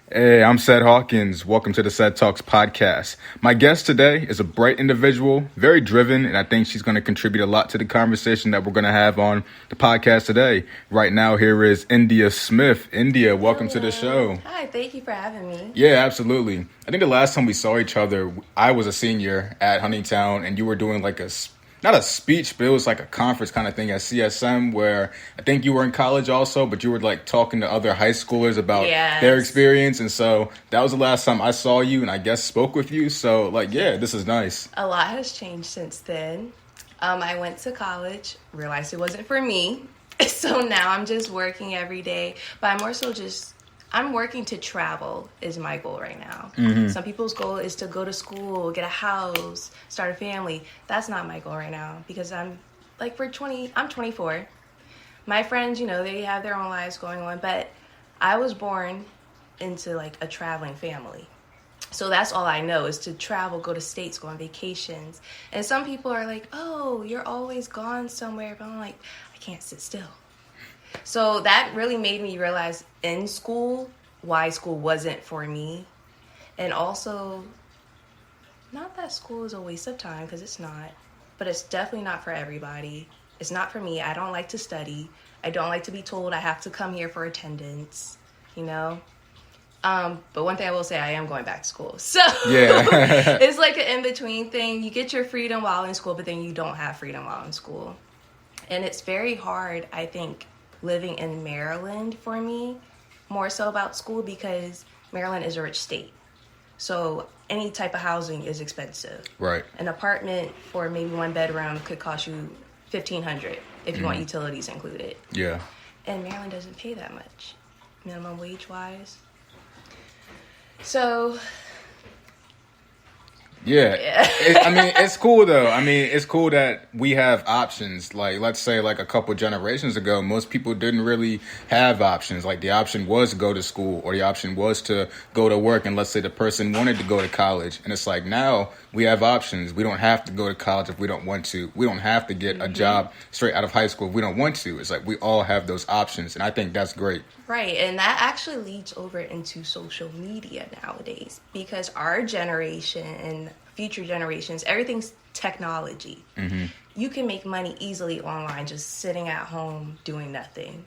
Hey, I'm Ced Hawkins. Welcome to the CedTalks Podcast. My guest today is a bright individual, very driven, and I think she's going to contribute a lot to the conversation that we're going to have on the podcast today. Right now, here is India Smith. India, welcome to the show. Hi, thank you for having me. Yeah, absolutely. I think the last time we saw each other, I was a senior at Huntingtown, and you were doing like not a speech, but it was like a conference kind of thing at CSM where I think you were in college also, but you were like talking to other high schoolers about their experience. And so that was the last time I saw you and I guess spoke with you. So this is nice. A lot has changed since then. I went to college, realized it wasn't for me. So now I'm just working every day, but I'm more so I'm working to travel is my goal right now. Mm-hmm. Some people's goal is to go to school, get a house, start a family. That's not my goal right now because I'm 24. My friends, they have their own lives going on, but I was born into like a traveling family. So that's all I know is to travel, go to states, go on vacations. And some people are like, oh, you're always gone somewhere. But I'm like, I can't sit still. So that really made me realize in school why school wasn't for me. And also, not that school is a waste of time, because it's not. But it's definitely not for everybody. It's not for me. I don't like to study. I don't like to be told I have to come here for attendance, But one thing I will say, I am going back to school. So yeah. It's like an in-between thing. You get your freedom while in school, but then you don't have freedom while in school. And it's very hard, I think, living in Maryland for me, more so about school, because Maryland is a rich state. So any type of housing is expensive. Right. An apartment for maybe one bedroom could cost you $1,500 if you want utilities included. Yeah. And Maryland doesn't pay that much, minimum wage wise. So yeah. It's cool though. It's cool that we have options. Like, let's say like a couple generations ago, most people didn't really have options. Like the option was to go to school or the option was to go to work. And let's say the person wanted to go to college. And it's like now we have options. We don't have to go to college if we don't want to. We don't have to get a job straight out of high school if we don't want to. It's like we all have those options. And I think that's great. Right. And that actually leads over into social media nowadays, because our generation and future generations, everything's technology. Mm-hmm. You can make money easily online just sitting at home doing nothing.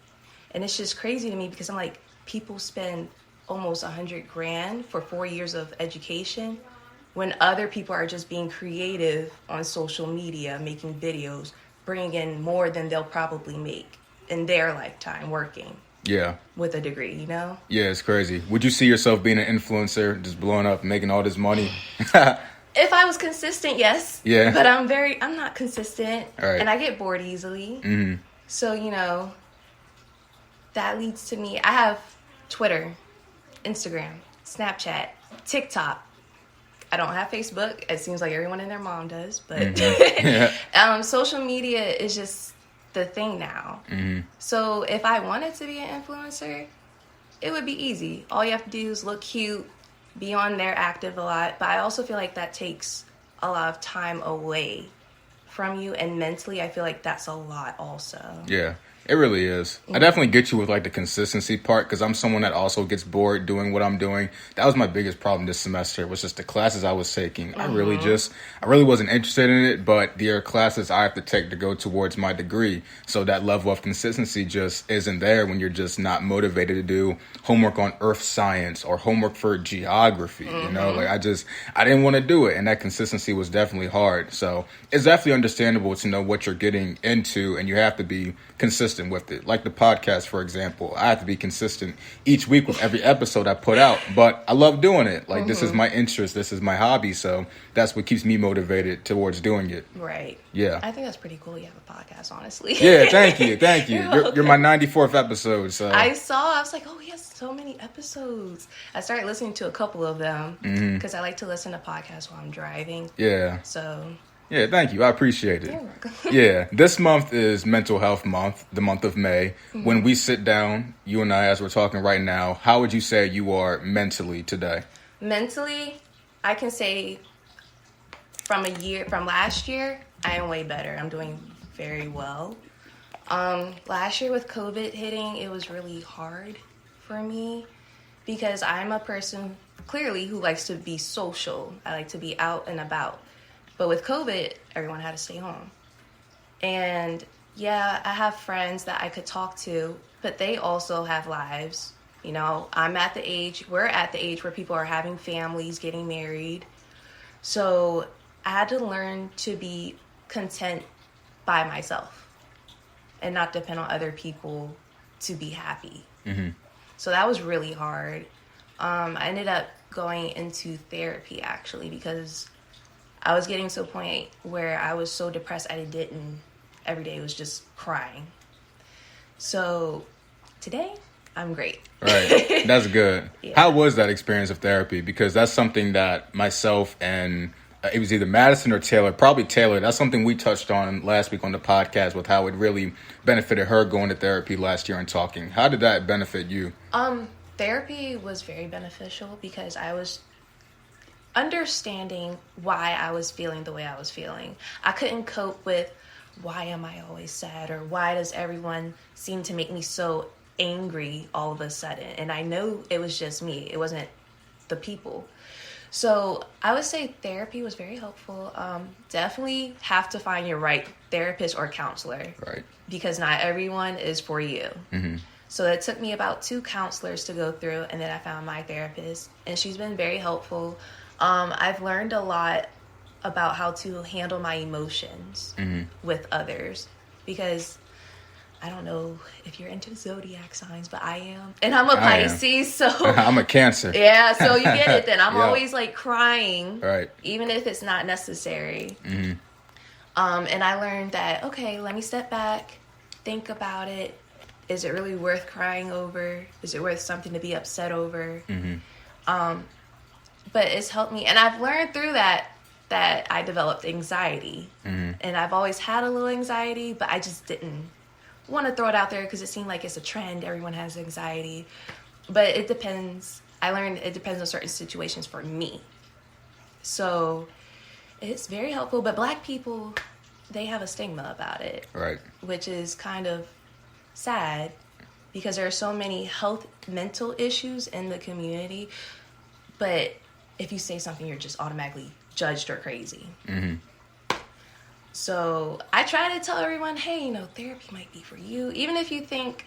And it's just crazy to me because I'm like, people spend almost $100,000 for 4 years of education when other people are just being creative on social media, making videos, bringing in more than they'll probably make in their lifetime working. Yeah. With a degree, Yeah, it's crazy. Would you see yourself being an influencer, just blowing up, making all this money? If I was consistent, yes. Yeah. But I'm not consistent. Right. And I get bored easily. Mm-hmm. So, that leads to me. I have Twitter, Instagram, Snapchat, TikTok. I don't have Facebook. It seems like everyone and their mom does. But social media is just the thing now. Mm-hmm. So if I wanted to be an influencer, it would be easy. All you have to do is look cute, be on there active a lot. But I also feel like that takes a lot of time away from you. And mentally, I feel like that's a lot also. Yeah. It really is. I definitely get you with like the consistency part, because I'm someone that also gets bored doing what I'm doing. That was my biggest problem this semester, was just the classes I was taking. I really wasn't interested in it, but there are classes I have to take to go towards my degree. So that level of consistency just isn't there when you're just not motivated to do homework on earth science or homework for geography. I didn't want to do it. And that consistency was definitely hard. So it's definitely understandable to know what you're getting into, and you have to be consistent with it. Like the podcast, for example, I have to be consistent each week with every episode I put out, but I love doing it. Like this is my interest, this is my hobby, so that's what keeps me motivated towards doing it. Right. Yeah. I think that's pretty cool. You have a podcast, honestly. Yeah, thank you. You're my 94th episode. So I was like, oh, he has so many episodes. I started listening to a couple of them because I like to listen to podcasts while I'm driving. Yeah. So yeah, thank you. I appreciate it. You're welcome. Yeah, this month is Mental Health Month, the month of May. Mm-hmm. When we sit down, you and I, as we're talking right now, how would you say you are mentally today? Mentally, I can say from last year, I am way better. I'm doing very well. Last year with COVID hitting, it was really hard for me. because I'm a person clearly who likes to be social. I like to be out and about. But with COVID, everyone had to stay home. And yeah, I have friends that I could talk to, but they also have lives. You know, we're at the age where people are having families, getting married. So I had to learn to be content by myself and not depend on other people to be happy. Mm-hmm. So that was really hard. I ended up going into therapy, actually, because I was getting to a point where I was so depressed every day was just crying. So today, I'm great. Right. That's good. Yeah. How was that experience of therapy? Because that's something that myself and it was either Madison or Taylor, probably Taylor. That's something we touched on last week on the podcast with how it really benefited her going to therapy last year and talking. How did that benefit you? Therapy was very beneficial because I was understanding why I was feeling the way I was feeling. I couldn't cope with why am I always sad, or why does everyone seem to make me so angry all of a sudden. And I know it was just me. It wasn't the people. So I would say therapy was very helpful. Definitely have to find your right therapist or counselor. Right. Because not everyone is for you. Mm-hmm. So it took me about 2 counselors to go through, and then I found my therapist, and she's been very helpful. I've learned a lot about how to handle my emotions with others, because I don't know if you're into zodiac signs, but I am. And I'm a Pisces, so... I'm a Cancer. Yeah, so you get it then. I'm yeah. always like crying, right? Even if it's not necessary. Mm-hmm. And I learned that, okay, let me step back, think about it. Is it really worth crying over? Is it worth something to be upset over? Mm-hmm. But it's helped me. And I've learned through that I developed anxiety. Mm-hmm. And I've always had a little anxiety, but I just didn't want to throw it out there because it seemed like it's a trend. Everyone has anxiety. But it depends. I learned it depends on certain situations for me. So it's very helpful. But Black people, they have a stigma about it. Right. Which is kind of sad because there are so many mental issues in the community. But if you say something, you're just automatically judged or crazy. Mm-hmm. So I try to tell everyone, hey, therapy might be for you. Even if you think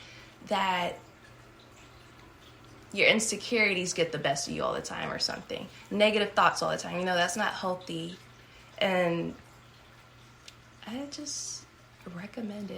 that your insecurities get the best of you all the time or something. Negative thoughts all the time. That's not healthy. And I just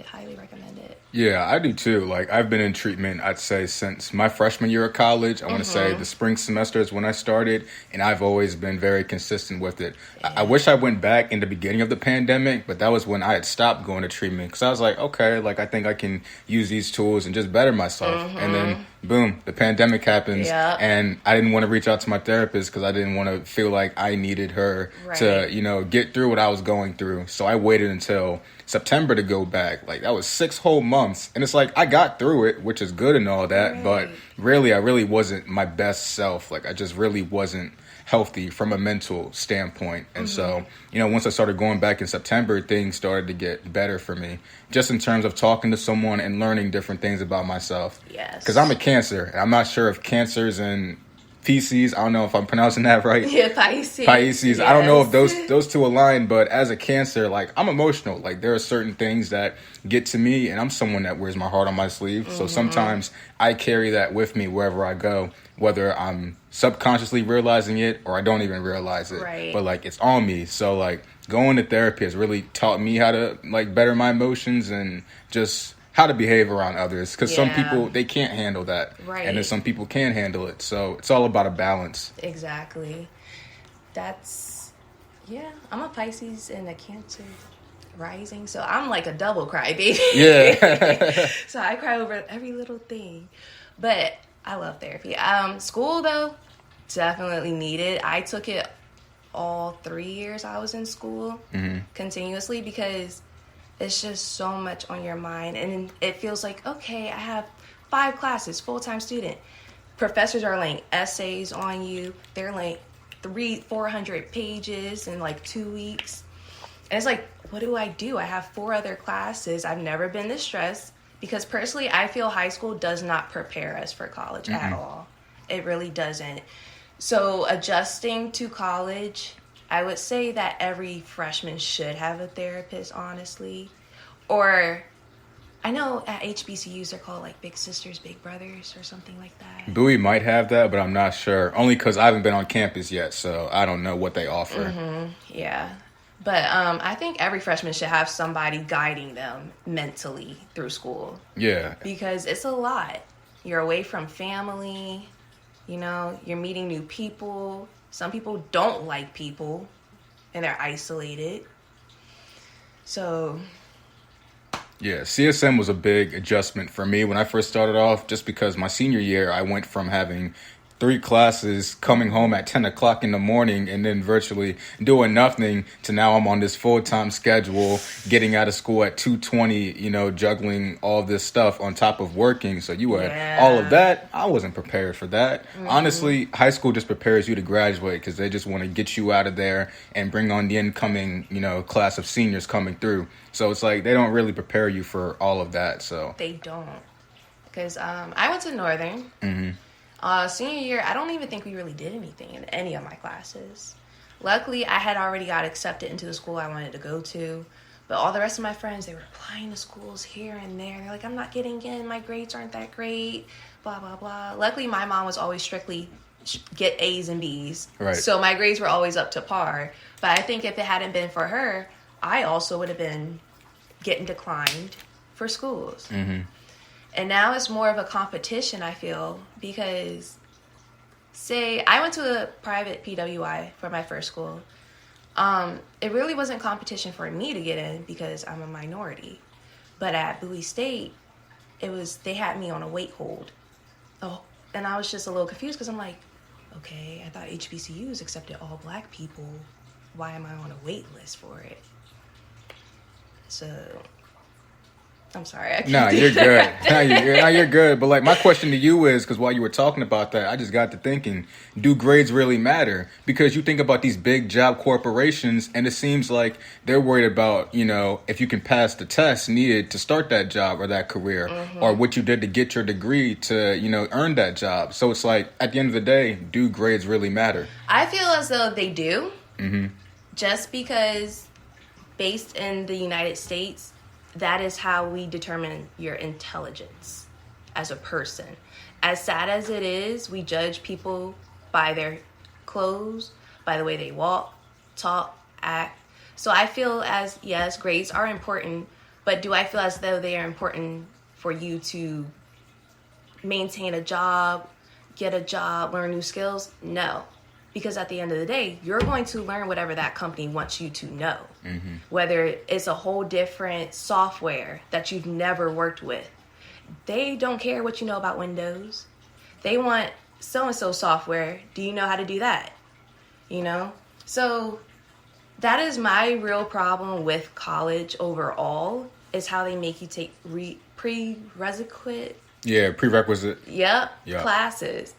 highly recommend it. Yeah, I do too. Like, I've been in treatment, I'd say, since my freshman year of college. I want to say the spring semester is when I started, and I've always been very consistent with it. Yeah. I wish I went back in the beginning of the pandemic, but that was when I had stopped going to treatment because I was like, okay, I think I can use these tools and just better myself. And then, boom, the pandemic happens, and I didn't want to reach out to my therapist because I didn't want to feel like I needed her to, get through what I was going through. So I waited until September to go back. Like, that was 6 whole months. And it's like, I got through it, which is good and all that. Right. But really, I really wasn't my best self. Like, I just really wasn't healthy from a mental standpoint. And so, once I started going back in September, things started to get better for me. Just in terms of talking to someone and learning different things about myself. Yes. Because I'm a Cancer. And I'm not sure if Cancers and Pisces, I don't know if I'm pronouncing that right. Yeah, Pisces. Yes. I don't know if those two align, but as a Cancer, I'm emotional. There are certain things that get to me, and I'm someone that wears my heart on my sleeve. So sometimes I carry that with me wherever I go, whether I'm subconsciously realizing it or I don't even realize it. Right. But it's on me. So going to therapy has really taught me how to better my emotions and just how to behave around others, because some people, they can't handle that. Right. And then some people can handle it. So it's all about a balance. Exactly. I'm a Pisces and a Cancer rising, so I'm like a double crybaby. Yeah. So I cry over every little thing. But I love therapy. School, though, definitely needed. I took it all 3 years I was in school continuously because it's just so much on your mind. And it feels like, okay, I have 5 classes, full-time student. Professors are laying essays on you. They're 400 pages in 2 weeks. And it's like, what do? I have 4 other classes. I've never been this stressed because personally, I feel high school does not prepare us for college at all. It really doesn't. So adjusting to college, I would say that every freshman should have a therapist, honestly. Or I know at HBCUs they're called like Big Sisters, Big Brothers or something like that. Bowie might have that, but I'm not sure. Only because I haven't been on campus yet, so I don't know what they offer. Yeah. But I think every freshman should have somebody guiding them mentally through school. Yeah. Because it's a lot. You're away from family, you're meeting new people. Some people don't like people and they're isolated. So... Yeah, CSM was a big adjustment for me when I first started off, just because my senior year, I went from having 3 classes, coming home at 10 o'clock in the morning, and then virtually doing nothing, to now I'm on this full-time schedule, getting out of school at 2:20, juggling all this stuff on top of working. So you had all of that. I wasn't prepared for that. Honestly, high school just prepares you to graduate because they just want to get you out of there and bring on the incoming, class of seniors coming through. So it's like they don't really prepare you for all of that. So they don't. Because I went to Northern. Senior year, I don't even think we really did anything in any of my classes. Luckily, I had already got accepted into the school I wanted to go to. But all the rest of my friends, they were applying to schools here and there. They're like, I'm not getting in. My grades aren't that great. Blah, blah, blah. Luckily, my mom was always strictly get A's and B's. Right. So my grades were always up to par. But I think if it hadn't been for her, I also would have been getting declined for schools. And now it's more of a competition, I feel, because, say, I went to a private PWI for my first school. It really wasn't competition for me to get in because I'm a minority. But at Bowie State, they had me on a wait hold. Oh, and I was just a little confused because I'm like, okay, I thought HBCUs accepted all black people. Why am I on a wait list for it? So... I'm sorry. No, you're good. You're good. But like my question to you is, because while you were talking about that, I just got to thinking, do grades really matter? Because you think about these big job corporations and it seems like they're worried about, if you can pass the test needed to start that job or that career, or what you did to get your degree to, earn that job. So it's like, at the end of the day, do grades really matter? I feel as though they do. Just because based in the United States, that is how we determine your intelligence as a person. As sad as it is, we judge people by their clothes, by the way they walk, talk, act. So I feel yes, grades are important, but do I feel as though they are important for you to maintain a job, get a job, learn new skills? No. Because at the end of the day, you're going to learn whatever that company wants you to know. Whether it's a whole different software that you've never worked with. They don't care what you know about Windows. They want so-and-so software. Do you know how to do that? So that is my real problem with college overall, is how they make you take prerequisite. Yeah, prerequisite. Yep. Classes.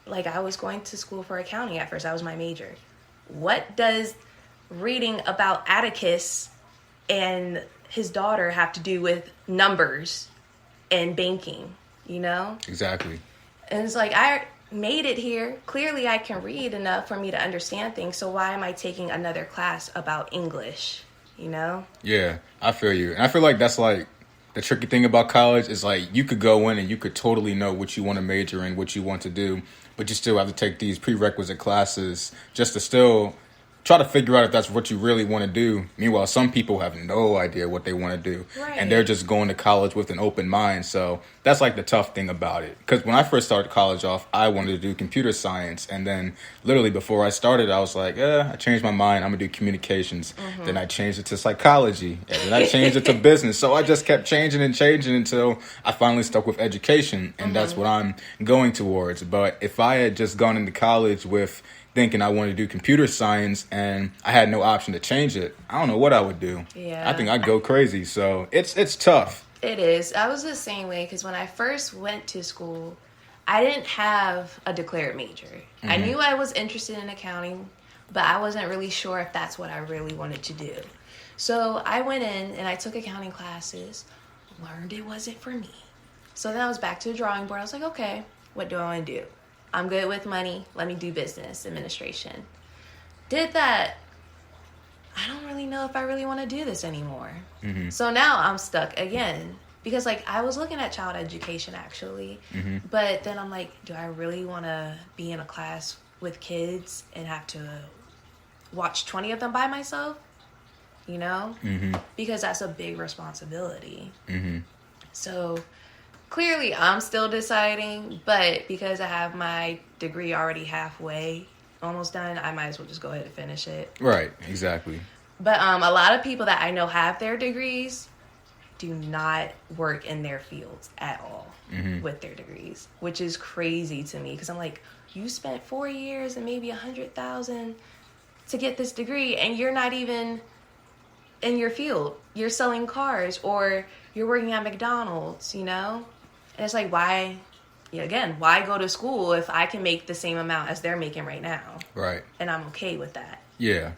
Like, I was going to school for accounting at first. That was my major. What does reading about Atticus and his daughter have to do with numbers and banking, Exactly. And it's like, I made it here. Clearly, I can read enough for me to understand things. So why am I taking another class about English, Yeah, I feel you. And I feel like that's like the tricky thing about college is like you could go in and you could totally know what you want to major in, what you want to do, but you still have to take these prerequisite classes just to still try to figure out if that's what you really want to do. Meanwhile, some people have no idea what they want to do. Right. And they're just going to college with an open mind. So that's like the tough thing about it. Because when I first started college off, I wanted to do computer science. And then literally before I started, I was like, I changed my mind. I'm going to do communications. Then I changed it to psychology. And then I changed it to business. So I just kept changing until I finally stuck with education. And that's what I'm going towards. But if I had just gone into college with thinking I wanted to do computer science and I had no option to change it, I don't know what I would do. Yeah. I think I'd go crazy. So it's tough. It is. I was the same way because when I first went to school, I didn't have a declared major. I knew I was interested in accounting, but I wasn't really sure if that's what I really wanted to do. So I went in and I took accounting classes, learned it wasn't for me. So then I was back to the drawing board. I was like, okay, what do I want to do? I'm good with money. Let me do business administration. Did that. I don't really know if I really want to do this anymore. Mm-hmm. So now I'm stuck again. Because, like, I was looking at child education, actually. Mm-hmm. But then I'm like, do I really want to be in a class with kids and have to watch 20 of them by myself? You know? Mm-hmm. Because that's a big responsibility. Mm-hmm. So, clearly, I'm still deciding. But because I have my degree already halfway, almost done, I might as well just go ahead and finish it. Right, exactly. But a lot of people that I know have their degrees do not work in their fields at all with their degrees, which is crazy to me because I'm like, you spent 4 years and maybe $100,000 to get this degree and you're not even in your field. You're selling cars or you're working at McDonald's, you know? And it's like, why go to school if I can make the same amount as they're making right now? Right. And I'm okay with that. Yeah.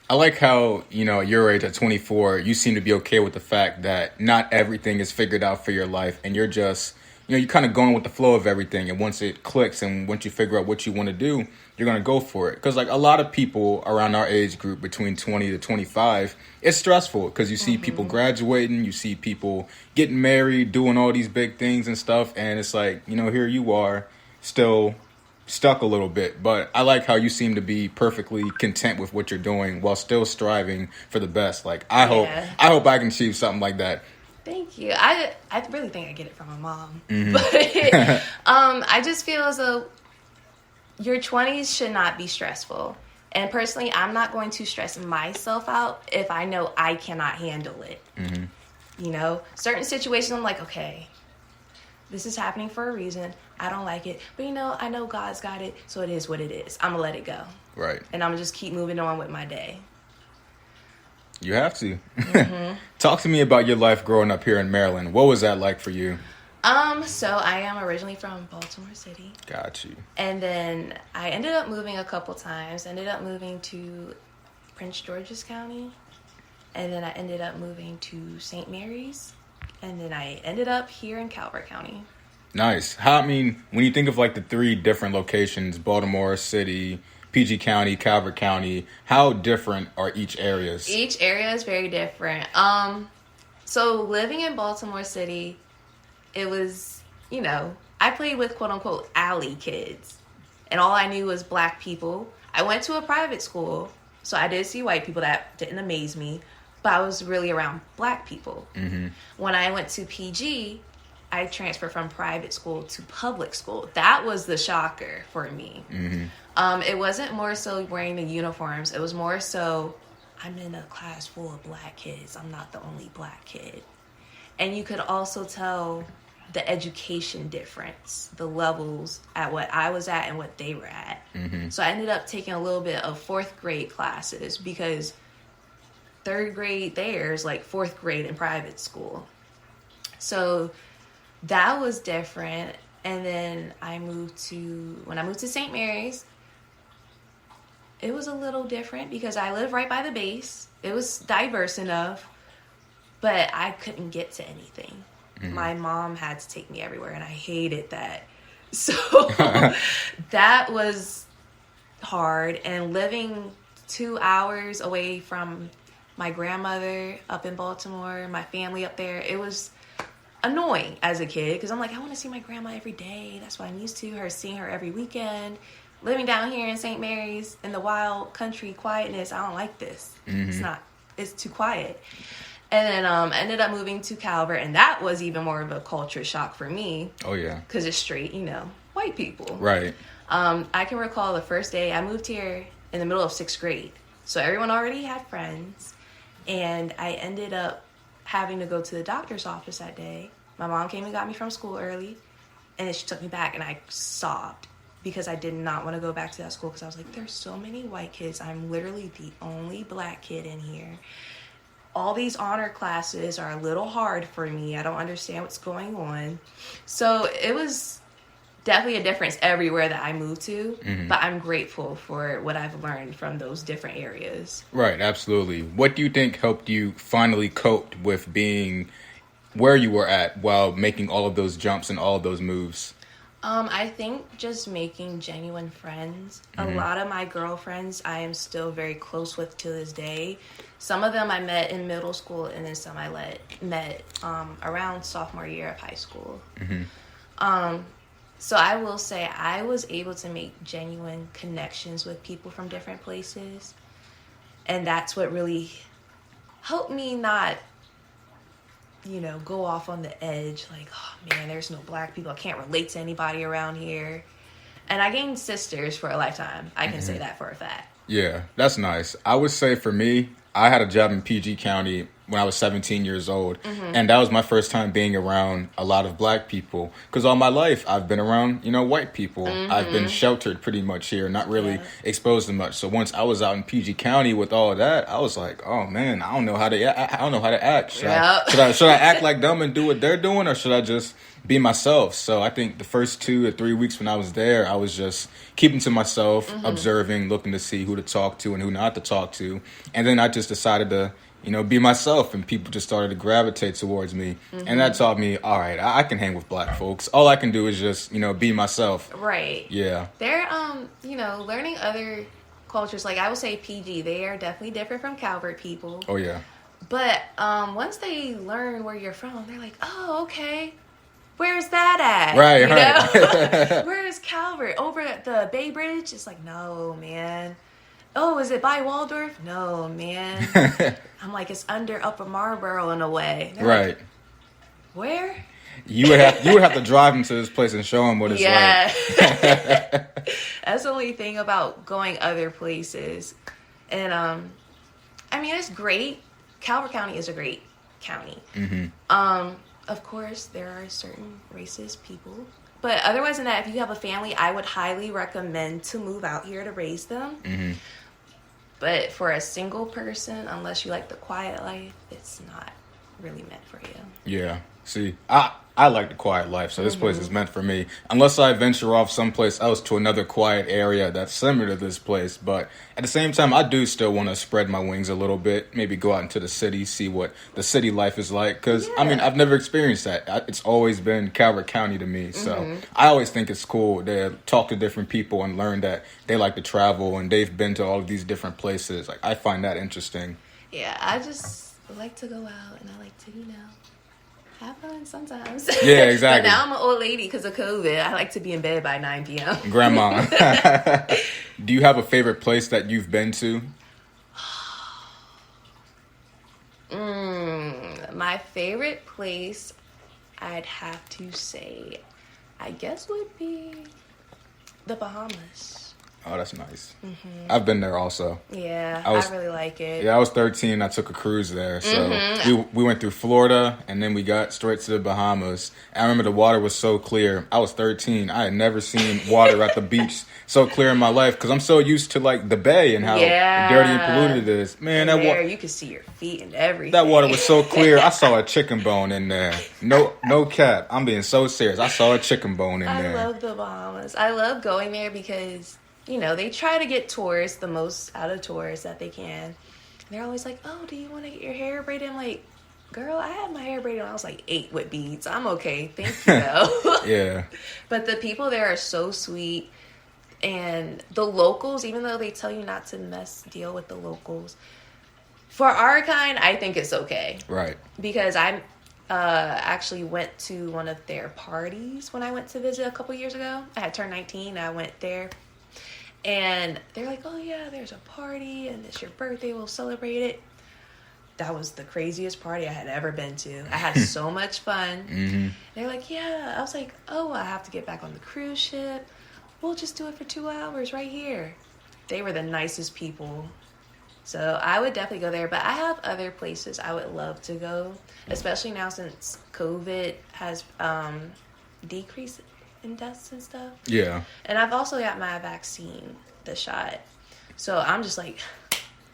I like how, your age at 24, you seem to be okay with the fact that not everything is figured out for your life. And you're just, you're kind of going with the flow of everything. And once it clicks and once you figure out what you want to do, you're going to go for it. Because like a lot of people around our age group between 20 to 25, it's stressful because you see people graduating, you see people getting married, doing all these big things and stuff. And it's like, here you are still stuck a little bit, but I like how you seem to be perfectly content with what you're doing while still striving for the best. Like I hope I can achieve something like that. Thank you. I really think I get it from my mom. Mm-hmm. But I just feel as though your 20s should not be stressful. And personally, I'm not going to stress myself out if I know I cannot handle it. Mm-hmm. Certain situations I'm like, okay, this is happening for a reason. I don't like it. But, I know God's got it, so it is what it is. I'm going to let it go. Right. And I'm going to just keep moving on with my day. You have to. Mm-hmm. Talk to me about your life growing up here in Maryland. What was that like for you? So I am originally from Baltimore City. Got you. And then I ended up moving a couple times. Ended up moving to Prince George's County. And then I ended up moving to St. Mary's. And then I ended up here in Calvert County. Nice. When you think of like the 3 different locations, Baltimore City, PG County, Calvert County, how different are each areas? Each area is very different. So living in Baltimore City, it was, I played with quote unquote alley kids. And all I knew was black people. I went to a private school, so I did see white people. That didn't amaze me. But I was really around black people. Mm-hmm. When I went to PG, I transferred from private school to public school. That was the shocker for me. Mm-hmm. It wasn't more so wearing the uniforms. It was more so, I'm in a class full of black kids. I'm not the only black kid. And you could also tell the education difference, the levels at what I was at and what they were at. Mm-hmm. So I ended up taking a little bit of 4th grade classes because 3rd grade there is like 4th grade in private school. So that was different. And then when I moved to St. Mary's, it was a little different because I live right by the base. It was diverse enough, but I couldn't get to anything. Mm-hmm. My mom had to take me everywhere, and I hated that. So that was hard. And living 2 hours away from my grandmother up in Baltimore, my family up there, it was annoying as a kid because I'm like, I want to see my grandma every day. That's what I'm used to, seeing her every weekend. Living down here in St. Mary's in the wild country quietness, I don't like this. Mm-hmm. It's too quiet. And then ended up moving to Calvert, and that was even more of a culture shock for me. Oh, yeah. Because it's straight, white people. Right. I can recall the first day I moved here in the middle of 6th grade. So everyone already had friends. And I ended up having to go to the doctor's office that day. My mom came and got me from school early. And then she took me back, and I sobbed because I did not want to go back to that school because I was like, there's so many white kids. I'm literally the only black kid in here. All these honor classes are a little hard for me. I don't understand what's going on. So it was definitely a difference everywhere that I moved to, but I'm grateful for what I've learned from those different areas. Right, absolutely. What do you think helped you finally cope with being where you were at while making all of those jumps and all of those moves? I think just making genuine friends. A lot of my girlfriends I am still very close with to this day. Some of them I met in middle school, and then some I met around sophomore year of high school. So I will say I was able to make genuine connections with people from different places. And that's what really helped me not, go off on the edge. Like, oh man, there's no black people. I can't relate to anybody around here. And I gained sisters for a lifetime. I can say that for a fact. Yeah, that's nice. I would say for me, I had a job in PG County when I was 17 years old. And that was my first time being around a lot of black people. Because all my life, I've been around, white people. I've been sheltered pretty much here, not really exposed to much. So once I was out in PG County with all of that, I was like, oh man, I don't know how to act. Should I act like them and do what they're doing, or should I just be myself? So I think the first 2 or 3 weeks when I was there, I was just keeping to myself, observing, looking to see who to talk to and who not to talk to. And then I just decided to, be myself, and people just started to gravitate towards me. And that taught me, all right, I can hang with black folks. All I can do is just, be myself. Right. Yeah. They're, learning other cultures. Like I would say PG, they are definitely different from Calvert people. Oh, yeah. But once they learn where you're from, they're like, oh, okay. Where's that at? Right. Where is Calvert? Over at the Bay Bridge? It's like, no, man. Oh, is it by Waldorf? No, man. I'm like, it's under Upper Marlboro in a way. They're right. Like, where? You would have to drive them to this place and show them what it's like. That's the only thing about going other places. And, it's great. Calvert County is a great county. Of course, there are certain racist people. But otherwise than that, if you have a family, I would highly recommend to move out here to raise them. But for a single person, unless you like the quiet life, it's not really meant for you. Yeah. See, I like the quiet life, so this place is meant for me. Unless I venture off someplace else to another quiet area that's similar to this place. But at the same time, I do still want to spread my wings a little bit. Maybe go out into the city, see what the city life is like. Because, I've never experienced that. It's always been Calvert County to me. So I always think it's cool to talk to different people and learn that they like to travel and they've been to all of these different places. Like, I find that interesting. Yeah, I just like to go out and I like to, have fun sometimes. Yeah, exactly. But now I'm an old lady because of COVID. I like to be in bed by 9 p.m. Grandma. Do you have a favorite place that you've been to? My favorite place, I'd have to say, I guess would be the Bahamas. Oh, that's nice. I've been there also. Yeah, I really like it. Yeah, I was 13. I took a cruise there. So we went through Florida, and then we got straight to the Bahamas. I remember the water was so clear. I was 13. I had never seen water at the beach so clear in my life because I'm so used to, like, the bay and how dirty and polluted it is. Man, that water... You could see your feet and everything. That water was so clear. I saw a chicken bone in there. No cap. I'm being so serious. I saw a chicken bone in there. I love the Bahamas. I love going there because... they try to get tourists, the most out of tourists that they can. And they're always like, oh, do you want to get your hair braided? I'm like, girl, I had my hair braided when I was like 8 with beads. I'm okay. Thank you, though. Yeah. But the people there are so sweet. And the locals, even though they tell you not to deal with the locals, for our kind, I think it's okay. Right. Because I actually went to one of their parties when I went to visit a couple years ago. I had turned 19. I went there. And they're like, oh, yeah, there's a party, and it's your birthday. We'll celebrate it. That was the craziest party I had ever been to. I had so much fun. They're like, yeah. I was like, oh, I have to get back on the cruise ship. We'll just do it for 2 hours right here. They were the nicest people. So I would definitely go there. But I have other places I would love to go, especially now since COVID has decreased in deaths and stuff. Yeah. And I've also got my vaccine, the shot. So I'm just like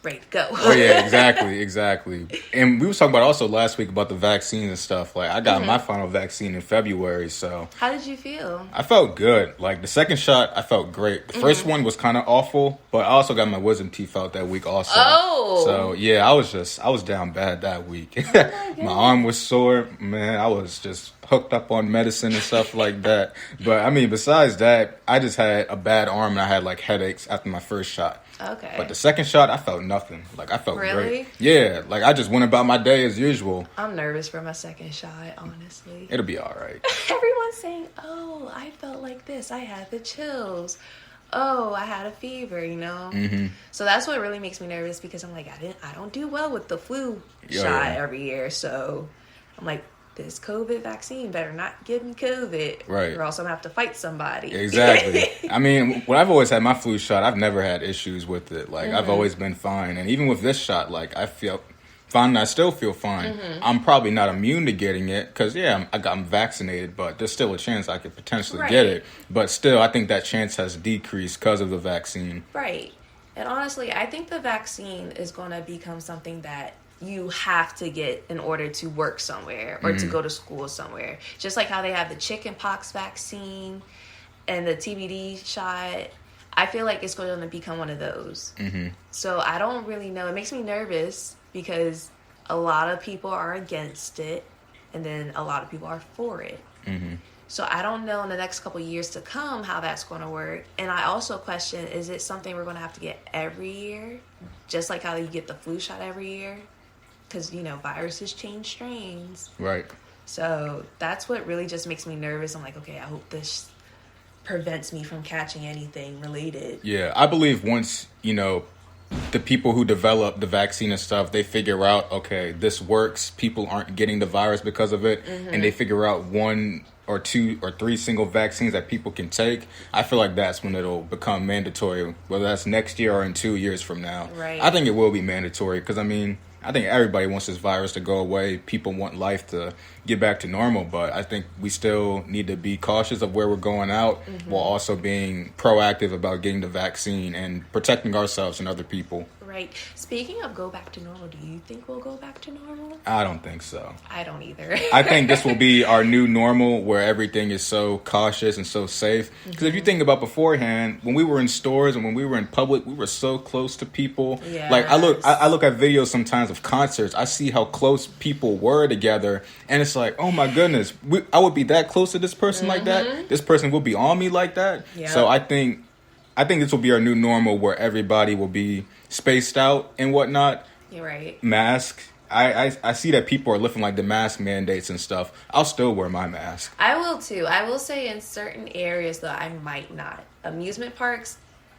ready to go. Oh yeah, exactly. And we was talking about also last week about the vaccines and stuff. Like I got my final vaccine in February, so how did you feel? I felt good. Like the second shot, I felt great. The first one was kind of awful, but I also got my wisdom teeth out that week also. Oh. So yeah, I was down bad that week. My arm was sore, man. I was just hooked up on medicine and stuff like that. But I mean, besides that, I just had a bad arm and I had like headaches after my first shot. Okay. But the second shot, I felt nothing. Like, I felt Really? great. Yeah, like I just went about my day as usual. I'm nervous for my second shot, honestly. It'll be all right. Everyone's saying, oh, I felt like this. I had the chills. Oh, I had a fever, you know? Mm-hmm. So that's what really makes me nervous because I'm like, I don't do well with the flu shot every year. So I'm like, this COVID vaccine better not give me COVID. Right. Or else I'm going to have to fight somebody. Exactly. I mean, when I've always had my flu shot, I've never had issues with it. Like, I've always been fine. And even with this shot, like, I feel fine and I still feel fine. I'm probably not immune to getting it because, yeah, I'm vaccinated, but there's still a chance I could potentially get it. But still, I think that chance has decreased because of the vaccine. Right. And honestly, I think the vaccine is going to become something that you have to get in order to work somewhere or to go to school somewhere. Just like how they have the chickenpox vaccine and the TBD shot. I feel like it's going to become one of those. So I don't really know. It makes me nervous because a lot of people are against it and then a lot of people are for it. So I don't know in the next couple of years to come how that's going to work. And I also question, is it something we're going to have to get every year? Just like how you get the flu shot every year? Because, you know, viruses change strains. Right. So that's what really just makes me nervous. I'm like, okay, I hope this prevents me from catching anything related. Yeah, I believe once, you know, the people who develop the vaccine and stuff, they figure out, okay, this works. People aren't getting the virus because of it. And they figure out 1 or 2 or 3 single vaccines that people can take. I feel like that's when it'll become mandatory, whether that's next year or in 2 years from now. Right. I think it will be mandatory because, I mean, I think everybody wants this virus to go away. People want life to get back to normal, but I think we still need to be cautious of where we're going out while also being proactive about getting the vaccine and protecting ourselves and other people. Right. Speaking of go back to normal, do you think we'll go back to normal? I don't think so. I don't either. I think this will be our new normal where everything is so cautious and so safe. Because if you think about beforehand, when we were in stores and when we were in public, we were so close to people. Yes. Like I look at videos sometimes of concerts. I see how close people were together. And it's like, oh my goodness, I would be that close to this person like that. This person will be on me like that. Yep. So I think this will be our new normal where everybody will be spaced out and whatnot. You're right. Mask. I see that people are lifting like the mask mandates and stuff. I'll still wear my mask. I will too. I will say in certain areas though, I might not. Amusement parks,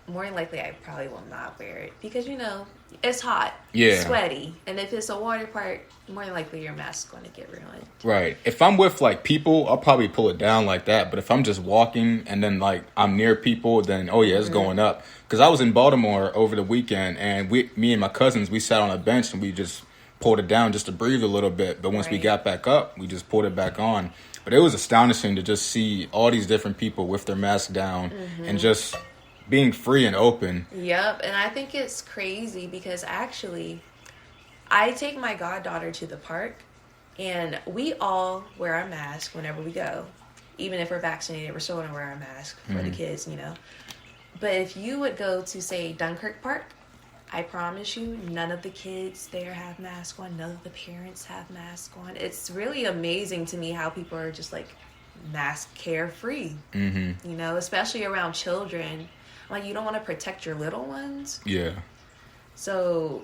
more than likely I probably will not wear it because, you know, it's hot, sweaty. And if it's a water park, more than likely your mask's going to get ruined. Right. If I'm with like people, I'll probably pull it down like that. But if I'm just walking and then like I'm near people, then oh yeah, it's going up. Because I was in Baltimore over the weekend and me and my cousins, we sat on a bench and we just pulled it down just to breathe a little bit. But once we got back up, we just pulled it back on. But it was astonishing to just see all these different people with their masks down and just being free and open. Yep. And I think it's crazy because actually I take my goddaughter to the park and we all wear our mask whenever we go. Even if we're vaccinated, we're still going to wear our mask for the kids, you know. But if you would go to, say, Dunkirk Park, I promise you, none of the kids there have masks on. None of the parents have masks on. It's really amazing to me how people are just like mask carefree, you know, especially around children. Like, you don't want to protect your little ones. Yeah. So,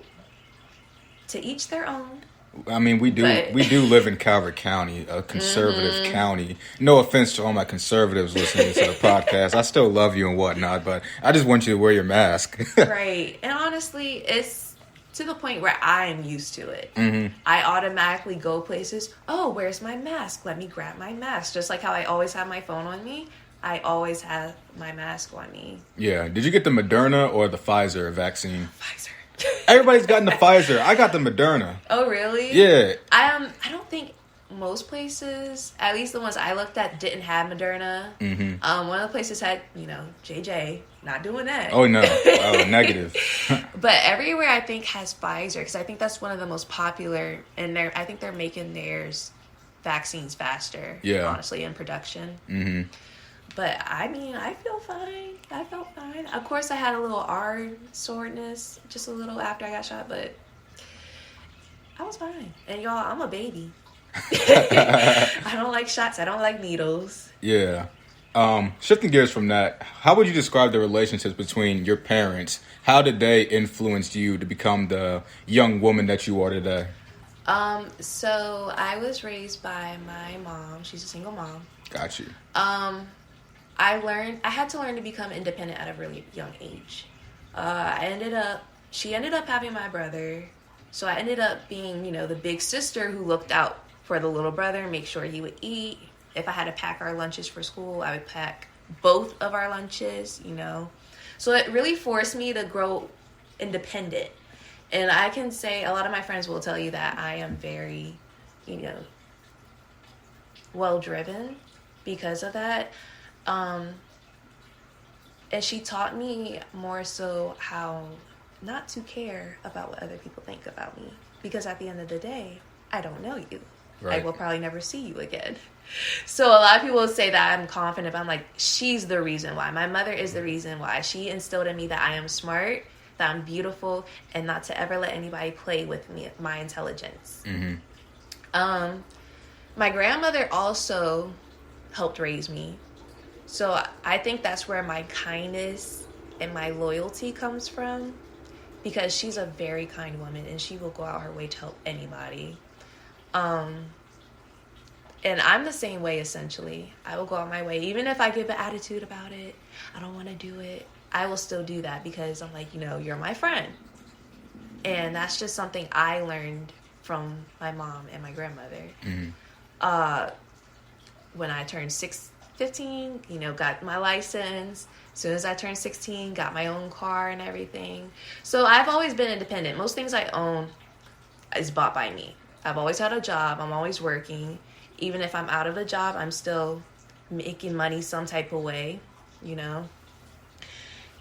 to each their own. I mean, we do live in Calvert County, a conservative county. No offense to all my conservatives listening to the podcast. I still love you and whatnot, but I just want you to wear your mask. Right. And honestly, it's to the point where I'm used to it. I automatically go places. Oh, where's my mask? Let me grab my mask. Just like how I always have my phone on me. I always have my mask on me. Yeah. Did you get the Moderna or the Pfizer vaccine? Pfizer. Everybody's gotten the Pfizer. I got the Moderna. Oh, really? Yeah. I don't think most places, at least the ones I looked at, didn't have Moderna. One of the places had, you know, JJ. Not doing that. Oh, no. Oh, negative. But everywhere, I think, has Pfizer. Because I think that's one of the most popular. And I think they're making theirs vaccines faster. Yeah. Honestly, in production. But, I mean, I feel fine. I felt fine. Of course, I had a little arm soreness just a little after I got shot, but I was fine. And, y'all, I'm a baby. I don't like shots. I don't like needles. Yeah. Shifting gears from that, how would you describe the relationships between your parents? How did they influence you to become the young woman that you are today? So I was raised by my mom. She's a single mom. Got you. I had to learn to become independent at a really young age. She ended up having my brother. So I ended up being, the big sister who looked out for the little brother, make sure he would eat. If I had to pack our lunches for school, I would pack both of our lunches, So it really forced me to grow independent. And I can say a lot of my friends will tell you that I am very, well-driven because of that. And she taught me more so how not to care about what other people think about me. Because at the end of the day, I don't know you. Right. I will probably never see you again. So a lot of people will say that I'm confident, but I'm like, she's the reason why. My mother is the reason why. She instilled in me that I am smart, that I'm beautiful, and not to ever let anybody play with me, my intelligence. Mm-hmm. My grandmother also helped raise me. So I think that's where my kindness and my loyalty comes from, because she's a very kind woman and she will go out her way to help anybody. And I'm the same way, essentially. I will go out my way. Even if I give an attitude about it, I don't want to do it, I will still do that because I'm like, you're my friend. And that's just something I learned from my mom and my grandmother. Mm-hmm. When I turned 15, got my license. As soon as I turned 16, got my own car and everything. So I've always been independent. Most things I own is bought by me. I've always had a job. I'm always working. Even if I'm out of a job, I'm still making money some type of way,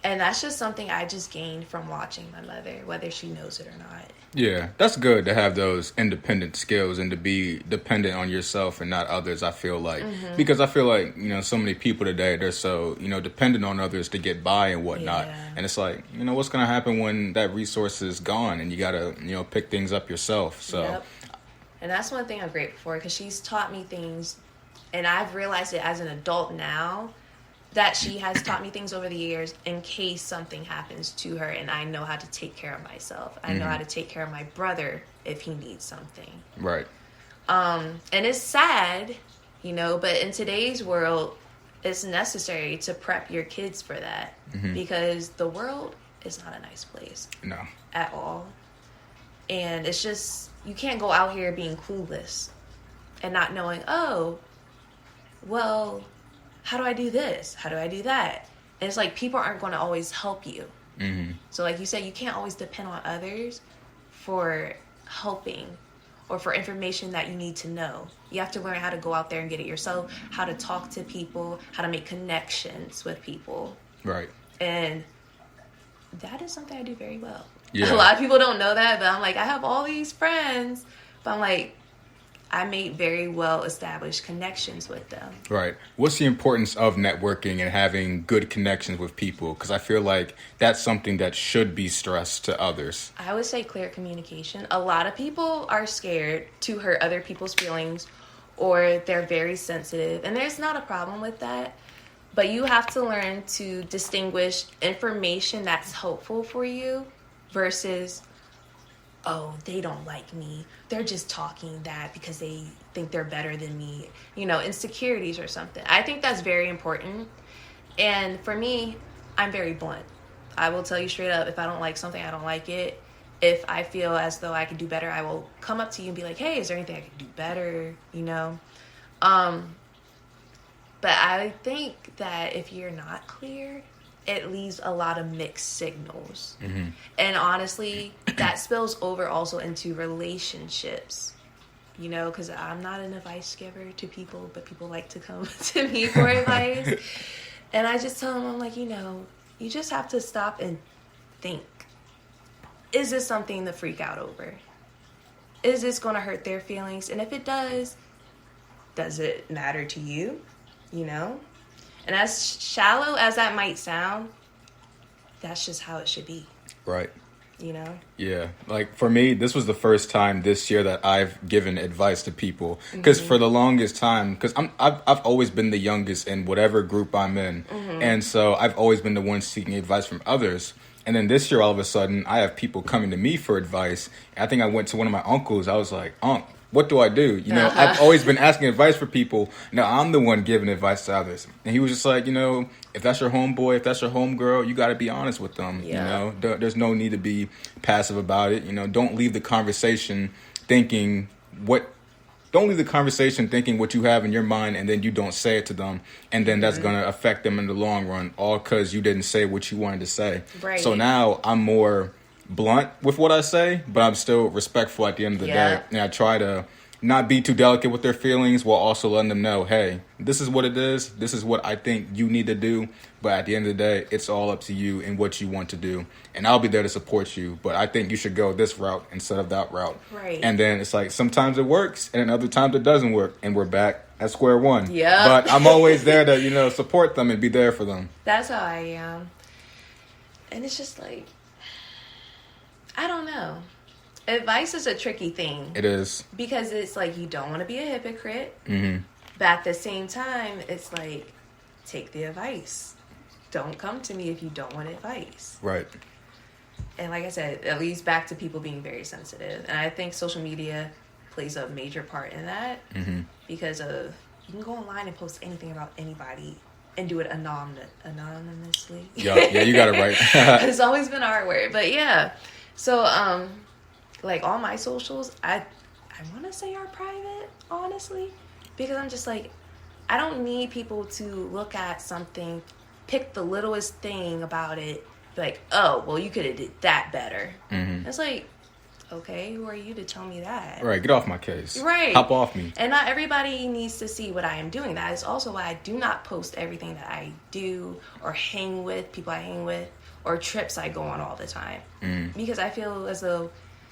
And that's just something I just gained from watching my mother, whether she knows it or not. Yeah, that's good to have those independent skills and to be dependent on yourself and not others, I feel like. Mm-hmm. Because I feel like, so many people today, they're so, dependent on others to get by and whatnot. Yeah. And it's like, what's going to happen when that resource is gone and you got to, pick things up yourself. So. Yep. And that's one thing I'm grateful for, because she's taught me things, and I've realized it as an adult now, that she has taught me things over the years in case something happens to her, and I know how to take care of myself. I know how to take care of my brother if he needs something. Right. And it's sad, but in today's world, it's necessary to prep your kids for that, because the world is not a nice place. No. At all. And it's just, you can't go out here being clueless and not knowing, how do I do this? How do I do that? And it's like people aren't going to always help you. Mm-hmm. So like you said, you can't always depend on others for helping or for information that you need to know. You have to learn how to go out there and get it yourself, how to talk to people, how to make connections with people. Right. And that is something I do very well. Yeah. A lot of people don't know that, but I'm like, I have all these friends, but I'm like, I made very well established connections with them. Right. What's the importance of networking and having good connections with people? Because I feel like that's something that should be stressed to others. I would say clear communication. A lot of people are scared to hurt other people's feelings, or they're very sensitive, and there's not a problem with that. But you have to learn to distinguish information that's helpful for you versus, they don't like me. They're just talking that because they think they're better than me. Insecurities or something. I think that's very important. And for me, I'm very blunt. I will tell you straight up, if I don't like something, I don't like it. If I feel as though I could do better, I will come up to you and be like, hey, is there anything I could do better? But I think that if you're not clear, it leaves a lot of mixed signals. Mm-hmm. And honestly, that spills over also into relationships, because I'm not an advice giver to people, but people like to come to me for advice. And I just tell them, I'm like, you just have to stop and think. Is this something to freak out over? Is this going to hurt their feelings? And if it does it matter to you? And as shallow as that might sound, that's just how it should be. Right. you know? Yeah, like for me, this was the first time this year that I've given advice to people. Because for the longest time, because I've always been the youngest in whatever group I'm in, and so I've always been the one seeking advice from others. And then this year, all of a sudden, I have people coming to me for advice. I think I went to one of my uncles. I was like, "Unc, what do I do?" You know, I've always been asking advice for people. Now I'm the one giving advice to others. And he was just like, you know, if that's your homeboy, if that's your homegirl, you got to be honest with them. Yeah. You know, there's no need to be passive about it. You know, don't leave the conversation thinking what you have in your mind, and then you don't say it to them, and then that's going to affect them in the long run, all because you didn't say what you wanted to say. Right. So now I'm more blunt with what I say, but I'm still respectful at the end of the day. And I try to not be too delicate with their feelings while also letting them know, hey, this is what it is. This is what I think you need to do. But at the end of the day, it's all up to you and what you want to do. And I'll be there to support you. But I think you should go this route instead of that route. Right. And then it's like sometimes it works and then other times it doesn't work. And we're back at square one. Yeah. But I'm always there to, you know, support them and be there for them. That's how I am. And it's just like, I don't know. Advice is a tricky thing. It is. Because it's like you don't want to be a hypocrite. But at the same time, it's like, take the advice. Don't come to me if you don't want advice. Right. And like I said, it leads back to people being very sensitive. And I think social media plays a major part in that. Because of, you can go online and post anything about anybody and do it anonymously. Yeah, you got it right. It's always been a hard word. But yeah. So, like all my socials, I want to say are private, honestly, because I'm just like, I don't need people to look at something, pick the littlest thing about it, be like, oh, well, you could have did that better. It's like, okay, who are you to tell me that? Right, get off my case. Right. Hop off me. And not everybody needs to see what I am doing. That is also why I do not post everything that I do or hang with, people I hang with, or trips I go on all the time. Because I feel as though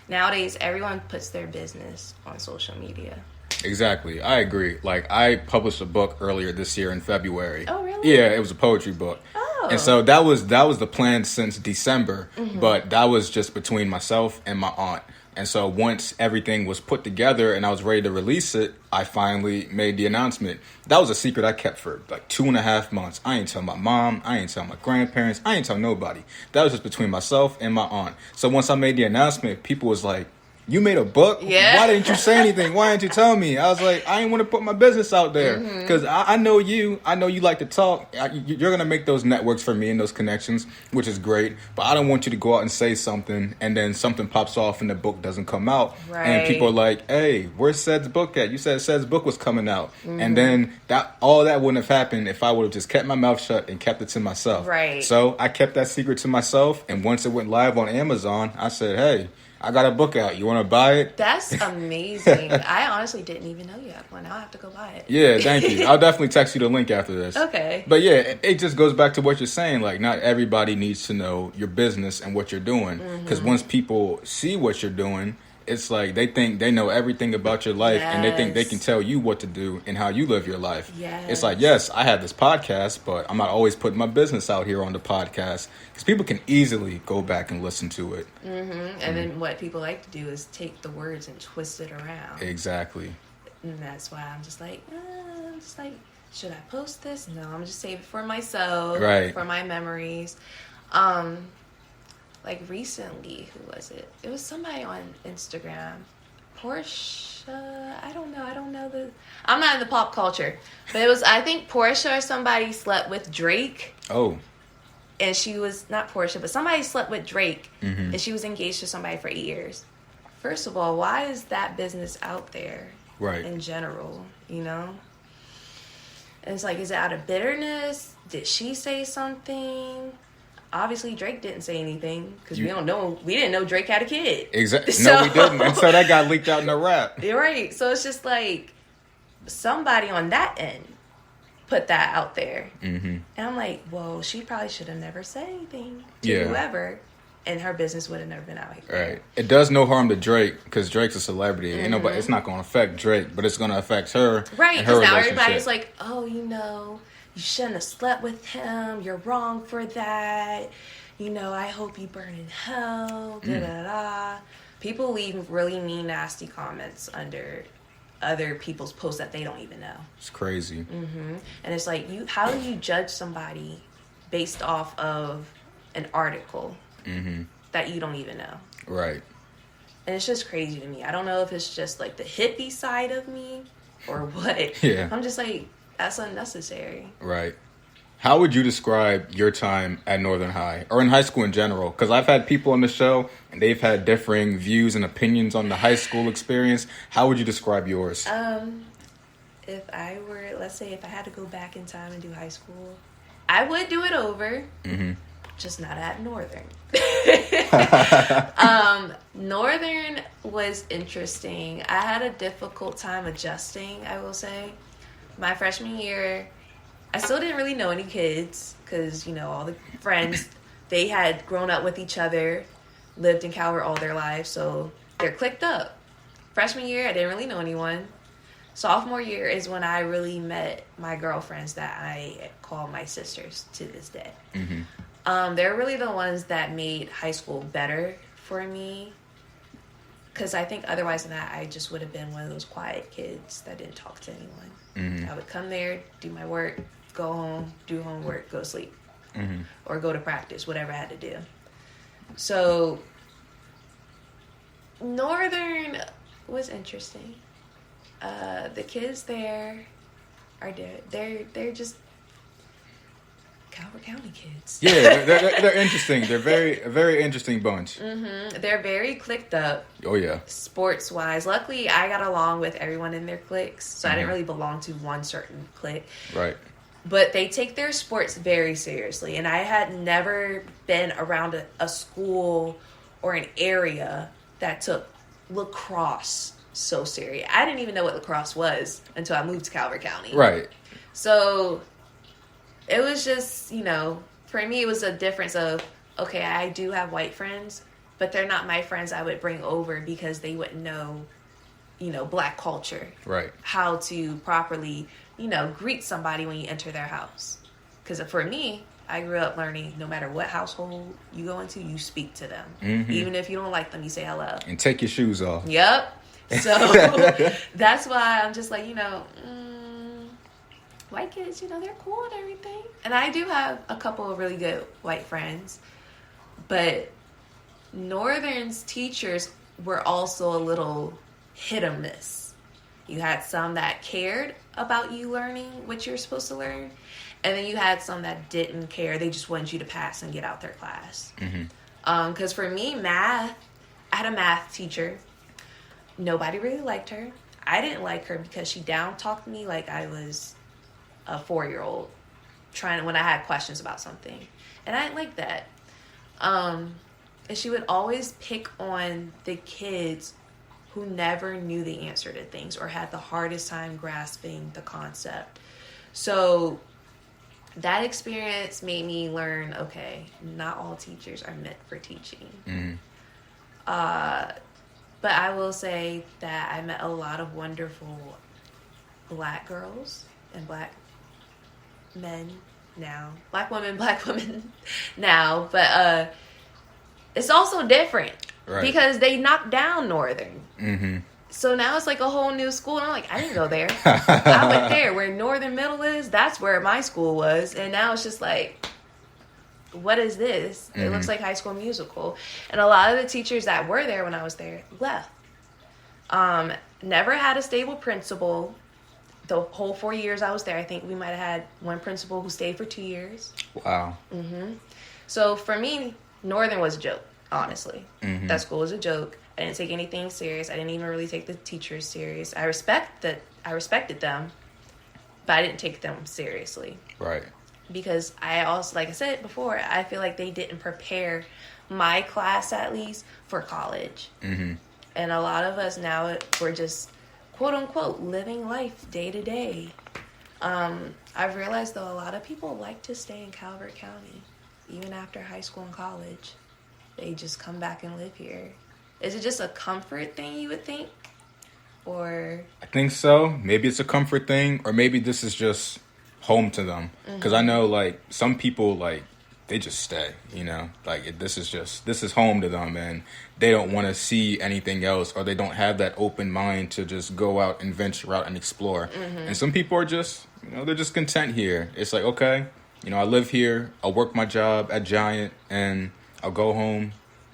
nowadays everyone puts their business on social media. Exactly. I agree. Like, I published a book earlier this year in February. Oh, really? Yeah, it was a poetry book. Oh. And so that was the plan since December, but that was just between myself and my aunt. And so once everything was put together and I was ready to release it, I finally made the announcement. That was a secret I kept for like 2.5 months. I ain't tell my mom. I ain't tell my grandparents. I ain't tell nobody. That was just between myself and my aunt. So once I made the announcement, people was like, you made a book? Yeah. Why didn't you say anything? Why didn't you tell me? I was like, I didn't want to put my business out there. Because I know you. I know you like to talk. You're going to make those networks for me and those connections, which is great. But I don't want you to go out and say something and then something pops off and the book doesn't come out. Right. And people are like, hey, where's Ced's book at? You said Ced's book was coming out. And then all that wouldn't have happened if I would have just kept my mouth shut and kept it to myself. Right. So I kept that secret to myself. And once it went live on Amazon, I said, hey, I got a book out. You want to buy it? That's amazing. I honestly didn't even know you had one. I'll have to go buy it. Yeah, thank you. I'll definitely text you the link after this. Okay. But yeah, it just goes back to what you're saying. Like, not everybody needs to know your business and what you're doing. Because once people see what you're doing, it's like they think they know everything about your life and they think they can tell you what to do and how you live your life. Yes. It's like, yes, I have this podcast, but I'm not always putting my business out here on the podcast because people can easily go back and listen to it. And then what people like to do is take the words and twist it around. Exactly. And that's why I'm just like, should I post this? No, I'm just save it for myself. Right. For my memories. Like recently, who was it? It was somebody on Instagram. Portia, I don't know. I'm not in the pop culture. But it was, I think Portia or somebody slept with Drake. Oh. And she was, not Portia, but somebody slept with Drake. And she was engaged to somebody for 8 years. First of all, why is that business out there? Right. In general, you know? And it's like, is it out of bitterness? Did she say something? Obviously, Drake didn't say anything because we didn't know Drake had a kid. Exactly. So, no, we didn't. And so that got leaked out in the rap. You're right. So it's just like somebody on that end put that out there. And I'm like, well, she probably should have never said anything to whoever, and her business would have never been out here. Right. It does no harm to Drake because Drake's a celebrity. You know, but it's not going to affect Drake, but it's going to affect her. Right. Because now everybody's like, oh, you shouldn't have slept with him. You're wrong for that. I hope you burn in hell, da-da-da. People leave really mean, nasty comments under other people's posts that they don't even know. It's crazy. And it's like, how do you judge somebody based off of an article that you don't even know? Right. And it's just crazy to me. I don't know if it's just like the hippie side of me or what. Yeah. I'm just like, that's unnecessary. Right. How would you describe your time at Northern High or in high school in general? Because I've had people on the show and they've had differing views and opinions on the high school experience. How would you describe yours? If I had to go back in time and do high school, I would do it over. Just not at Northern. Northern was interesting. I had a difficult time adjusting, I will say. My freshman year, I still didn't really know any kids because, all the friends, they had grown up with each other, lived in Calvert all their lives, so they're clicked up. Freshman year, I didn't really know anyone. Sophomore year is when I really met my girlfriends that I call my sisters to this day. They're really the ones that made high school better for me. Because I think otherwise than that, I just would have been one of those quiet kids that didn't talk to anyone. I would come there, do my work, go home, do homework, go to sleep. Or go to practice, whatever I had to do. So, Northern was interesting. The kids there are they're just Calvert County kids. Yeah, they're interesting. They're a very interesting bunch. They're very clicked up. Oh, yeah. Sports wise. Luckily, I got along with everyone in their cliques, so I didn't really belong to one certain clique. Right. But they take their sports very seriously. And I had never been around a school or an area that took lacrosse so serious. I didn't even know what lacrosse was until I moved to Calvert County. Right. So it was just, for me, it was a difference of, okay, I do have white friends, but they're not my friends I would bring over because they wouldn't know, black culture. Right. How to properly, greet somebody when you enter their house. Because for me, I grew up learning no matter what household you go into, you speak to them. Even if you don't like them, you say hello. And take your shoes off. Yep. So that's why I'm just like, white kids, they're cool and everything. And I do have a couple of really good white friends. But Northern's teachers were also a little hit or miss. You had some that cared about you learning what you're supposed to learn. And then you had some that didn't care. They just wanted you to pass and get out their class. Because for me, math, I had a math teacher. Nobody really liked her. I didn't like her because she down-talked me like I was a 4-year-old when I had questions about something. And I didn't like that. And she would always pick on the kids who never knew the answer to things or had the hardest time grasping the concept. So that experience made me learn, okay, not all teachers are meant for teaching. But I will say that I met a lot of wonderful black girls and black men now. Black women now. But it's also different. Right. Because they knocked down Northern. So now it's like a whole new school. And I'm like, I didn't go there. I went there. Where Northern Middle is, that's where my school was. And now it's just like, what is this? It looks like High School Musical. And a lot of the teachers that were there when I was there left. Never had a stable principal. The whole 4 years I was there, I think we might have had one principal who stayed for 2 years. Wow. So for me, Northern was a joke, honestly. That school was a joke. I didn't take anything serious. I didn't even really take the teachers serious. I respected them, but I didn't take them seriously. Right. Because I also, like I said before, I feel like they didn't prepare my class, at least, for college. And a lot of us now, we're just, quote unquote, living life day to day. I've realized, though, a lot of people like to stay in Calvert County, even after high school and college. They just come back and live here. Is it just a comfort thing, you would think? Or? I think so. Maybe it's a comfort thing, or maybe this is just home to them. Because I know, like, some people, like, they just stay, you know, like this is home to them, and they don't want to see anything else, or they don't have that open mind to just go out and venture out and explore. And some people are just, you know, they're just content here. It's like, okay, you know, I live here, I'll work my job at Giant, and I'll go home,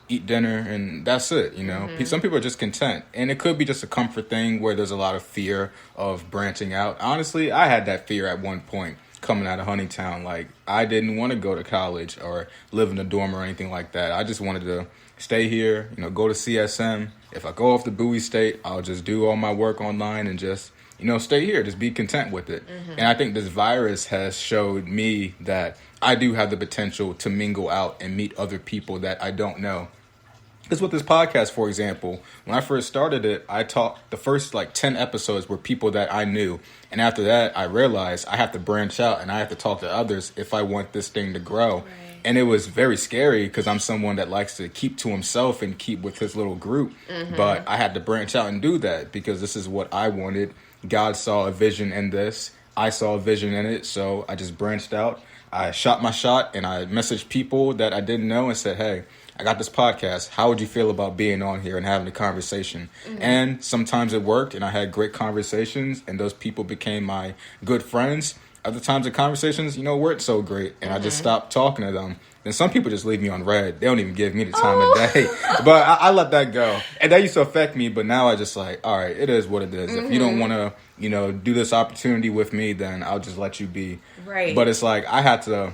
eat dinner, and that's it, you know. Some people are just content, and it could be just a comfort thing where there's a lot of fear of branching out. Honestly, I had that fear at one point coming out of Huntingtown. Like, I didn't want to go to college or live in a dorm or anything like that. I just wanted to stay here, you know, go to CSM. If I go off to Bowie State, I'll just do all my work online and just, you know, stay here, just be content with it. And I think this virus has showed me that I do have the potential to mingle out and meet other people that I don't know. Because with this podcast, for example, when I first started it, I talked, the first like 10 episodes were people that I knew. And after that, I realized I have to branch out and I have to talk to others if I want this thing to grow. Right. And it was very scary because I'm someone that likes to keep to himself and keep with his little group. But I had to branch out and do that because this is what I wanted. God saw a vision in this. I saw a vision in it. So I just branched out. I shot my shot and I messaged people that I didn't know and said, hey, I got this podcast. How would you feel about being on here and having a conversation? And sometimes it worked and I had great conversations and those people became my good friends. Other times the conversations, you know, weren't so great and I just stopped talking to them. And some people just leave me on red. They don't even give me the time of day. But I let that go. And that used to affect me. But now I just like, all right, it is what it is. If you don't want to, you know, do this opportunity with me, then I'll just let you be. Right. But it's like I had to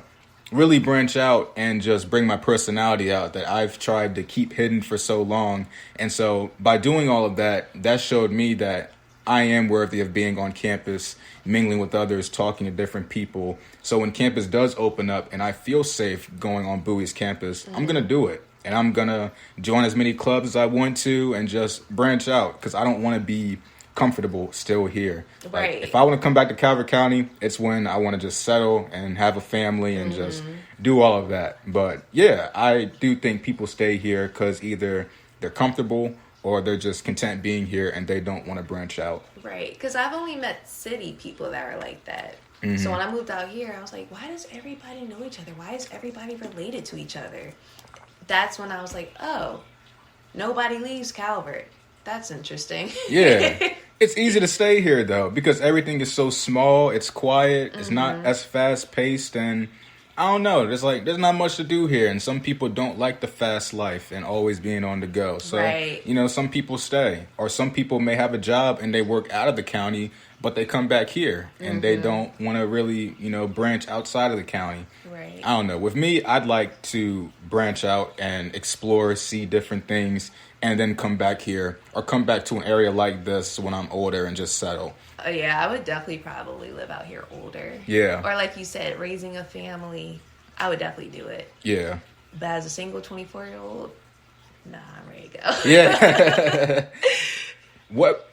really branch out and just bring my personality out that I've tried to keep hidden for so long. And so by doing all of that, that showed me that I am worthy of being on campus, mingling with others, talking to different people. So when campus does open up and I feel safe going on Bowie's campus, I'm going to do it. And I'm going to join as many clubs as I want to and just branch out because I don't want to be comfortable still here. Right. Like, if I want to come back to Calvert County, it's when I want to just settle and have a family and just do all of that. But yeah, I do think people stay here because either they're comfortable or they're just content being here and they don't want to branch out. Right. Because I've only met city people that are like that. So when I moved out here, I was like, why does everybody know each other? Why is everybody related to each other? That's when I was like, oh, nobody leaves Calvert. That's interesting. Yeah. It's easy to stay here, though, because everything is so small. It's quiet. It's not as fast paced. And I don't know. There's not much to do here. And some people don't like the fast life and always being on the go. So, you know, some people stay. Or some people may have a job and they work out of the county, but they come back here and they don't want to really, you know, branch outside of the county. Right. I don't know. With me, I'd like to branch out and explore, see different things, and then come back here or come back to an area like this when I'm older and just settle. Oh, yeah, I would definitely probably live out here older. Yeah. Or like you said, raising a family, I would definitely do it. Yeah. But as a single 24-year-old, nah, I'm ready to go. Yeah.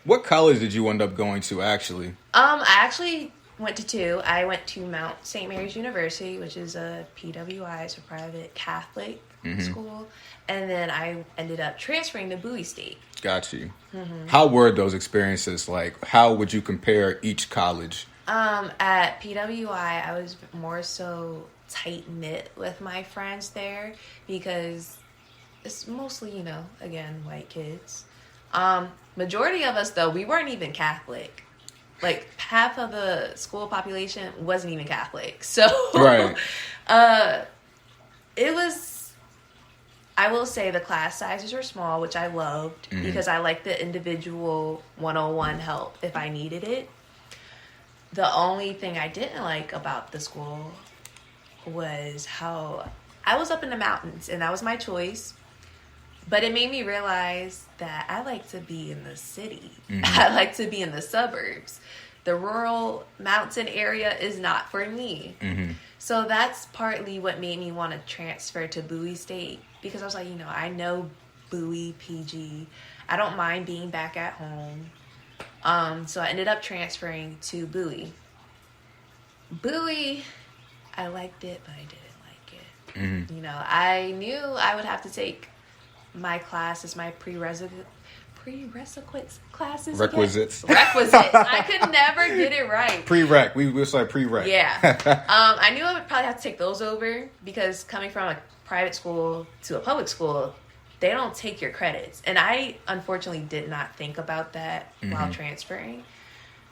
What college did you end up going to, actually? I actually went to two. I went to Mount St. Mary's University, which is a PWI, it's a private Catholic school. And then I ended up transferring to Bowie State. Got you. How were those experiences like? How would you compare each college? At PWI, I was more so tight-knit with my friends there because it's mostly, you know, again, white kids. Majority of us, though, we weren't even Catholic. Like, half of the school population wasn't even Catholic. So, right. It was... I will say the class sizes were small, which I loved because I liked the individual one-on-one help if I needed it. The only thing I didn't like about the school was how I was up in the mountains and that was my choice. But it made me realize that I like to be in the city. I like to be in the suburbs. The rural mountain area is not for me. So that's partly what made me want to transfer to Bowie State. Because I was like, you know, I know Bowie, PG. I don't mind being back at home. So I ended up transferring to Bowie. Bowie, I liked it, but I didn't like it. You know, I knew I would have to take my classes, my prerequisites classes? Requisites. Again? Requisites. I could never get it right. Prereq. We say prereq. Yeah. I knew I would probably have to take those over because coming from a private school to a public school, they don't take your credits. And I, unfortunately, did not think about that while transferring.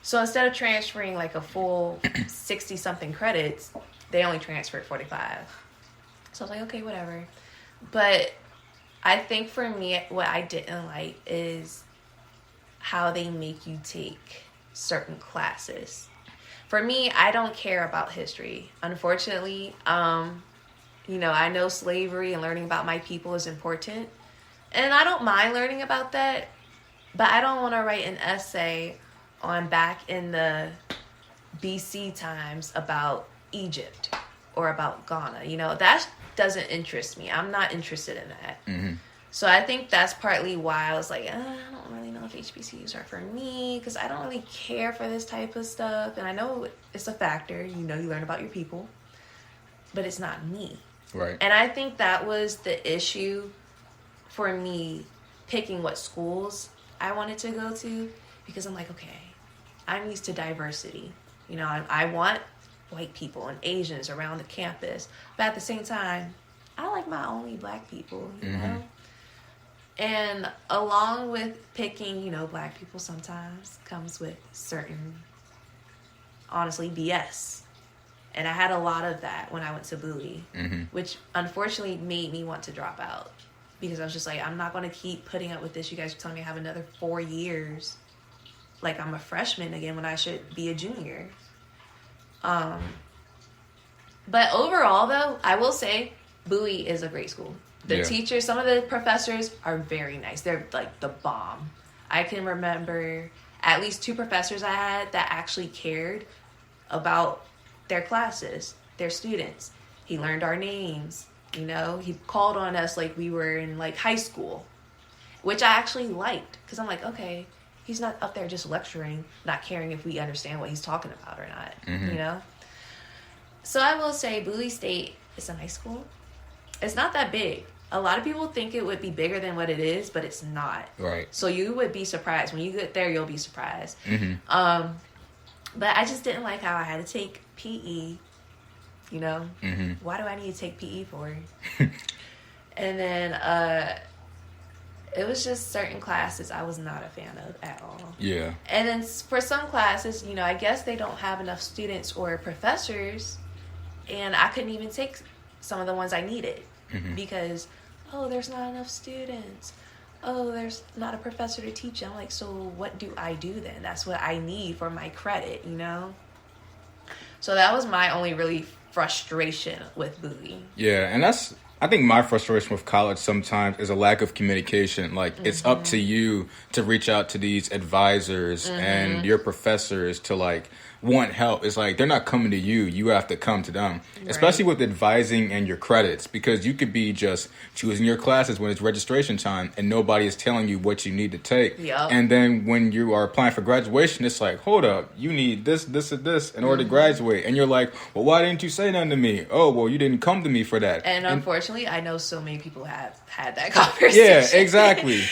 So instead of transferring like a full 60-something credits, they only transferred 45. So I was like, okay, whatever. But I think for me, what I didn't like is how they make you take certain classes. For me, I don't care about history. Unfortunately, I know slavery and learning about my people is important. And I don't mind learning about that. But I don't want to write an essay on back in the BC times about Egypt or about Ghana. That doesn't interest me. I'm not interested in that. Mm-hmm. So I think that's partly why I was like, I don't really know if HBCUs are for me because I don't really care for this type of stuff. And I know it's a factor. You learn about your people. But it's not me. Right. And I think that was the issue for me picking what schools I wanted to go to because I'm like, okay, I'm used to diversity. I want white people and Asians around the campus. But at the same time, I like my only black people, you know? And along with picking, black people sometimes comes with certain, honestly, BS. And I had a lot of that when I went to Bowie, which unfortunately made me want to drop out. Because I was just like, I'm not going to keep putting up with this. You guys are telling me I have another 4 years. Like I'm a freshman again when I should be a junior. But overall, though, I will say Bowie is a great school. The teachers, some of the professors are very nice. They're like the bomb. I can remember at least 2 professors I had that actually cared about their classes, their students. He learned our names. He called on us like we were in like high school, which I actually liked because I'm like, okay, he's not up there just lecturing, not caring if we understand what he's talking about or not, So I will say Bowie State is a nice school. It's not that big. A lot of people think it would be bigger than what it is, but it's not. Right. So you would be surprised. When you get there, you'll be surprised. But I just didn't like how I had to take PE. Why do I need to take PE for? And then it was just certain classes I was not a fan of at all. Yeah. And then for some classes, I guess they don't have enough students or professors, and I couldn't even take some of the ones I needed because, there's not enough students. There's not a professor to teach. I'm like, so what do I do then? That's what I need for my credit, So that was my only really frustration with Bowie. Yeah, and I think my frustration with college sometimes is a lack of communication. Like, it's up to you to reach out to these advisors and your professors to, like, want help. It's like they're not coming to you. You have to come to them, especially with advising and your credits, because you could be just choosing your classes when it's registration time and nobody is telling you what you need to take. Yep. And then when you are applying for graduation, it's like, hold up, you need this, this, and this in order to graduate. And you're like, well, why didn't you say nothing to me? Oh, well, you didn't come to me for that. And unfortunately, I know so many people have had that conversation. Yeah, exactly.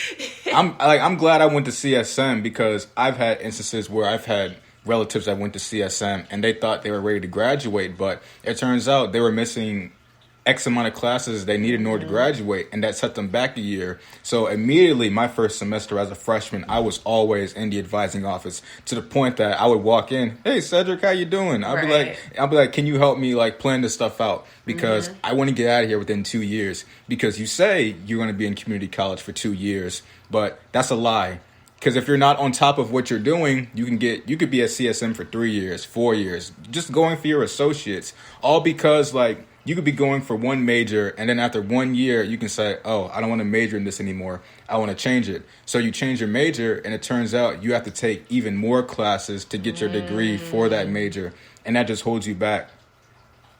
I'm glad I went to CSM because I've had instances where I've had relatives that went to CSM and they thought they were ready to graduate, but it turns out they were missing X amount of classes they needed in order to graduate, and that set them back a year. So immediately, my first semester as a freshman, I was always in the advising office to the point that I would walk in, hey, Cedric, how you doing? I'll be like, can you help me like plan this stuff out? Because I want to get out of here within 2 years. Because you say you're going to be in community college for 2 years, but that's a lie. Because if you're not on top of what you're doing, you could be at CSM for 3 years, 4 years, just going for your associates, all because like you could be going for one major, and then after 1 year, you can say, oh, I don't want to major in this anymore. I want to change it. So you change your major, and it turns out you have to take even more classes to get your degree for that major, and that just holds you back.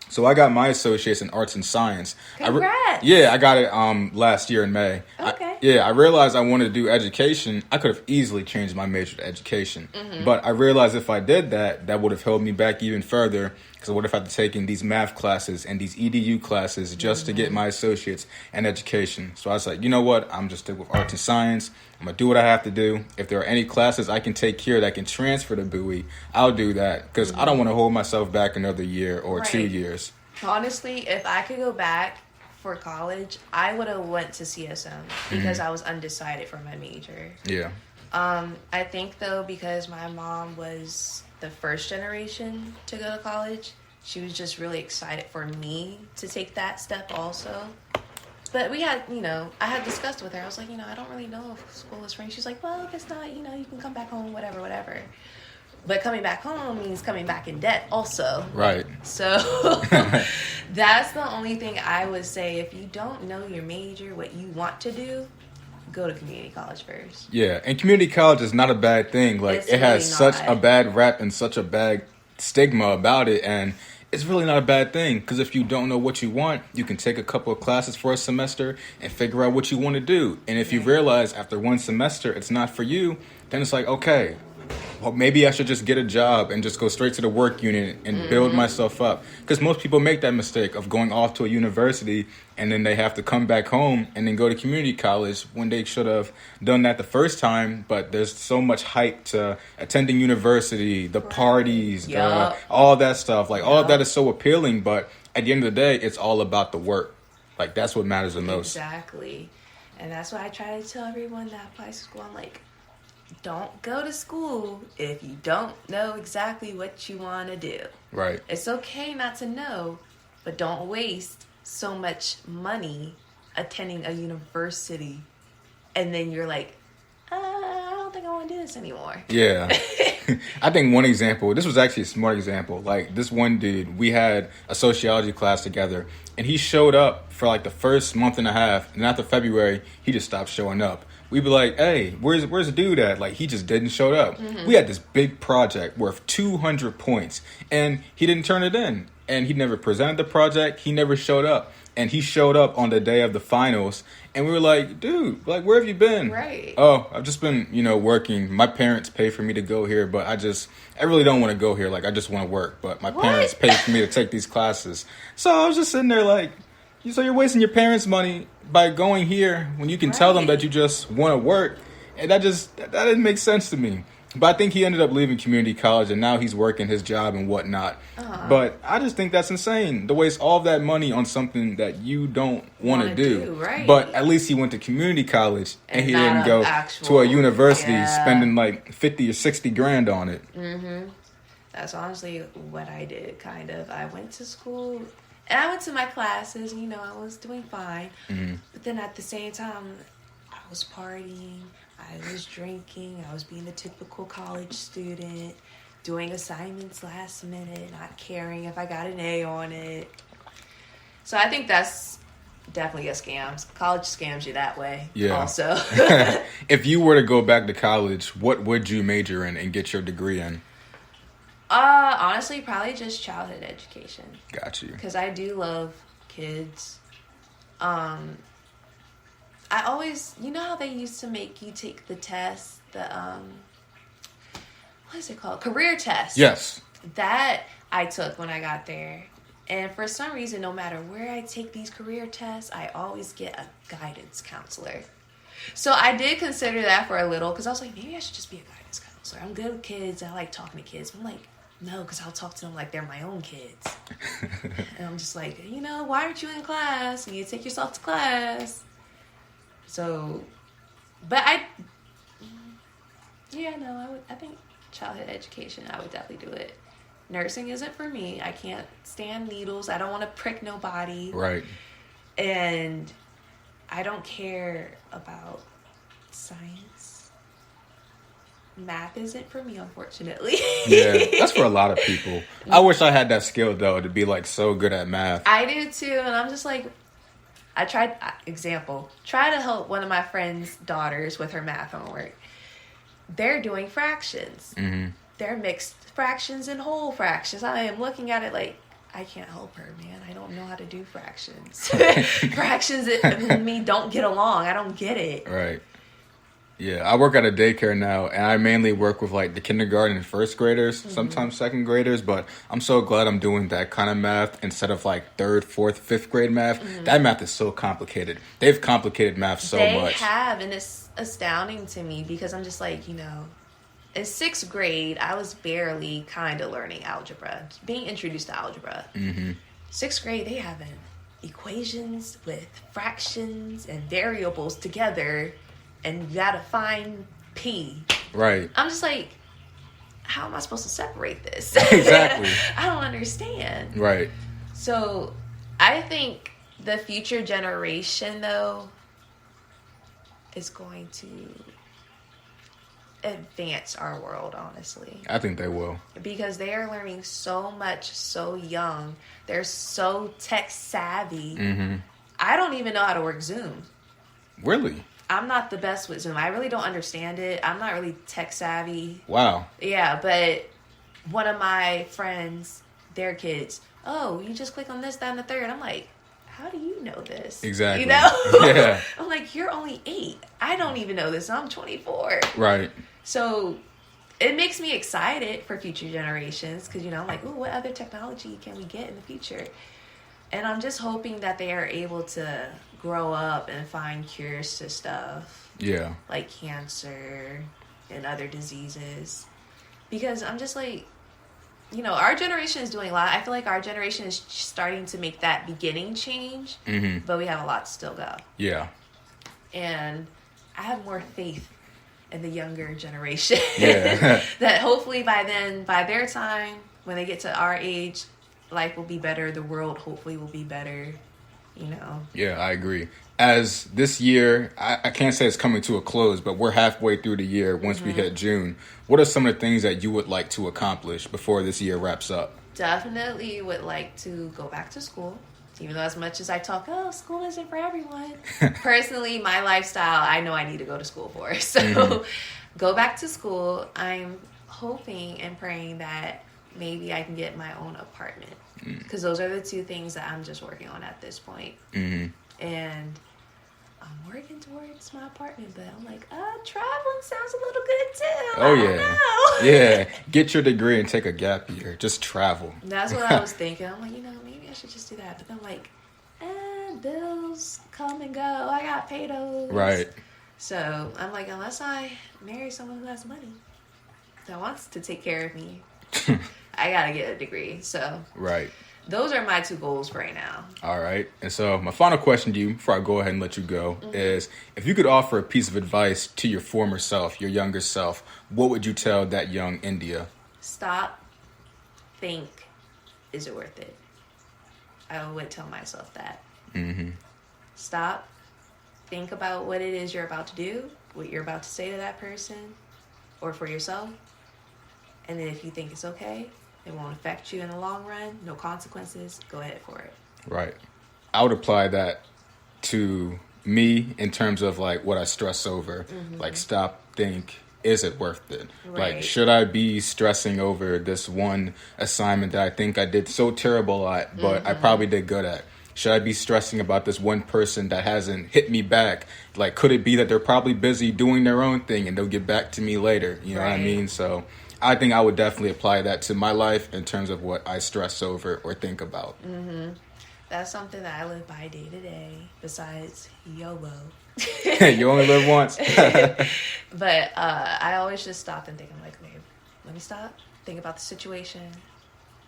So I got my associates in arts and science. Congrats! I got it last year in May. Okay. Yeah, I realized I wanted to do education. I could have easily changed my major to education. But I realized if I did that, that would have held me back even further because I would have had to take in these math classes and these EDU classes just to get my associates in education. So I was like, you know what? I'm just stick with arts and science. I'm going to do what I have to do. If there are any classes I can take here that can transfer to Bowie, I'll do that because I don't want to hold myself back another year or 2 years. Honestly, if I could go back for college, I would have went to CSM because I was undecided for my major. Yeah. I think though, because my mom was the first generation to go to college, she was just really excited for me to take that step also. But we had, I had discussed with her. I was like, I don't really know if school is free. She's like, well, if it's not, you can come back home, whatever. But coming back home means coming back in debt also. Right. So that's the only thing I would say. If you don't know your major, what you want to do, go to community college first. Yeah, and community college is not a bad thing. Like, It's it has really such not. a bad rap and such a bad stigma about it, and it's really not a bad thing because if you don't know what you want, you can take a couple of classes for a semester and figure out what you want to do. And if you realize after one semester it's not for you, then it's like, okay, well, maybe I should just get a job and just go straight to the work unit and build myself up. Because most people make that mistake of going off to a university and then they have to come back home and then go to community college when they should have done that the first time. But there's so much hype to attending university, the parties, all that stuff. Like, all of that is so appealing. But at the end of the day, it's all about the work. Like, that's what matters the most. Exactly. And that's why I try to tell everyone that applies to school. I'm like, don't go to school if you don't know exactly what you want to do. Right. It's okay not to know, but don't waste so much money attending a university and then you're like, I don't think I want to do this anymore. Yeah. I think one example, this was actually a smart example. Like, this one dude, we had a sociology class together and he showed up for like the first month and a half, and after February, he just stopped showing up. We'd be like, hey, where's the dude at? Like, he just didn't show up. We had this big project worth 200 points, and he didn't turn it in. And he never presented the project. He never showed up. And he showed up on the day of the finals, and we were like, dude, like, where have you been? Right. Oh, I've just been, working. My parents pay for me to go here, but I really don't want to go here. Like, I just want to work, but my parents pay for me to take these classes. So I was just sitting there like, so you're wasting your parents' money by going here when you can tell them that you just want to work. And that didn't make sense to me. But I think he ended up leaving community college and now he's working his job and whatnot. But I just think that's insane to waste all of that money on something that you don't want to do. Right. But at least he went to community college and he didn't go to a university spending like 50 or 60 grand on it. That's honestly what I did, kind of. I went to school and I went to my classes, I was doing fine. But then at the same time, I was partying, I was drinking, I was being the typical college student, doing assignments last minute, not caring if I got an A on it. So I think that's definitely a scam. College scams you that way also. If you were to go back to college, what would you major in and get your degree in? Honestly, probably just childhood education. Got you. Because I do love kids. I always, how they used to make you take the test, what is it called? Career test. Yes. That I took when I got there. And for some reason, no matter where I take these career tests, I always get a guidance counselor. So I did consider that for a little because I was like, maybe I should just be a guidance counselor. I'm good with kids. I like talking to kids. But I'm like, no, because I'll talk to them like they're my own kids. And I'm just like, why aren't you in class? You need to take yourself to class. So, but I think childhood education, I would definitely do it. Nursing isn't for me. I can't stand needles. I don't want to prick nobody. Right. And I don't care about science. Math isn't for me, unfortunately. Yeah, that's for a lot of people. I wish I had that skill, though, to be, like, so good at math. I do, too. And I'm just like, try to help one of my friend's daughters with her math homework. They're doing fractions. They're mixed fractions and whole fractions. I am looking at it like, I can't help her, man. I don't know how to do fractions. Fractions and me don't get along. I don't get it. Right. Yeah, I work at a daycare now, and I mainly work with like the kindergarten and first graders, sometimes second graders, but I'm so glad I'm doing that kind of math instead of like third, fourth, fifth grade math. That math is so complicated. They've complicated math so much. They have, and it's astounding to me because I'm just like, in 6th grade, I was barely kind of learning algebra, being introduced to algebra. 6th grade, they having equations with fractions and variables together, and you gotta find P. Right. I'm just like, how am I supposed to separate this? Exactly. I don't understand. Right. So I think the future generation, though, is going to advance our world, honestly. I think they will. Because they are learning so much so young. They're so tech savvy. I don't even know how to work Zoom. Really? I'm not the best with Zoom. I really don't understand it. I'm not really tech savvy. Wow. Yeah, but one of my friends, their kids, you just click on this, that, and the third. I'm like, how do you know this? Exactly. Yeah. I'm like, you're only 8. I don't even know this. I'm 24. Right. So it makes me excited for future generations because, I'm like, what other technology can we get in the future? And I'm just hoping that they are able to grow up and find cures to stuff. Yeah. Like cancer and other diseases. Because I'm just like, our generation is doing a lot. I feel like our generation is starting to make that beginning change. But we have a lot to still go. Yeah. And I have more faith in the younger generation. Yeah. That hopefully by then, by their time, when they get to our age, life will be better. The world hopefully will be better, Yeah, I agree. As this year, I can't say it's coming to a close, but we're halfway through the year once we hit June. What are some of the things that you would like to accomplish before this year wraps up? Definitely would like to go back to school. Even though as much as I talk, school isn't for everyone. Personally, my lifestyle, I know I need to go to school for. So go back to school. I'm hoping and praying that maybe I can get my own apartment. Because those are the 2 things that I'm just working on at this point. And I'm working towards my apartment, but I'm like, traveling sounds a little good too. Oh, yeah. Yeah. Get your degree and take a gap year. Just travel. That's what I was thinking. I'm like, maybe I should just do that. But then I'm like, bills come and go. I got paid those. Right. So I'm like, unless I marry someone who has money that wants to take care of me, I got to get a degree. So right. Those are my 2 goals for right now. All right. And so my final question to you before I go ahead and let you go is, if you could offer a piece of advice to your former self, your younger self, what would you tell that young India? Stop. Think. Is it worth it? I would tell myself that. Stop. Think about what it is you're about to do, what you're about to say to that person or for yourself. And then if you think it's okay, it won't affect you in the long run, no consequences, go ahead for it. Right. I would apply that to me in terms of like what I stress over. Like stop, think, is it worth it? Right. Like, should I be stressing over this one assignment that I think I did so terrible at, but I probably did good at? Should I be stressing about this one person that hasn't hit me back? Like, could it be that they're probably busy doing their own thing and they'll get back to me later? You know what I mean? So I think I would definitely apply that to my life in terms of what I stress over or think about. That's something that I live by day to day, besides YOLO. You only live once. But I always just stop and think. I'm like, babe, let me stop, think about the situation,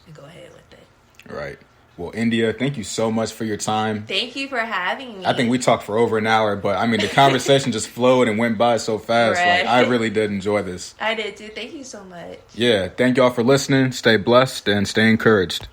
and go ahead with it. Right. Well, India, thank you so much for your time. Thank you for having me. I think we talked for over an hour, but I mean, the conversation just flowed and went by so fast. Right. Like, I really did enjoy this. I did too. Thank you so much. Yeah. Thank y'all for listening. Stay blessed and stay encouraged.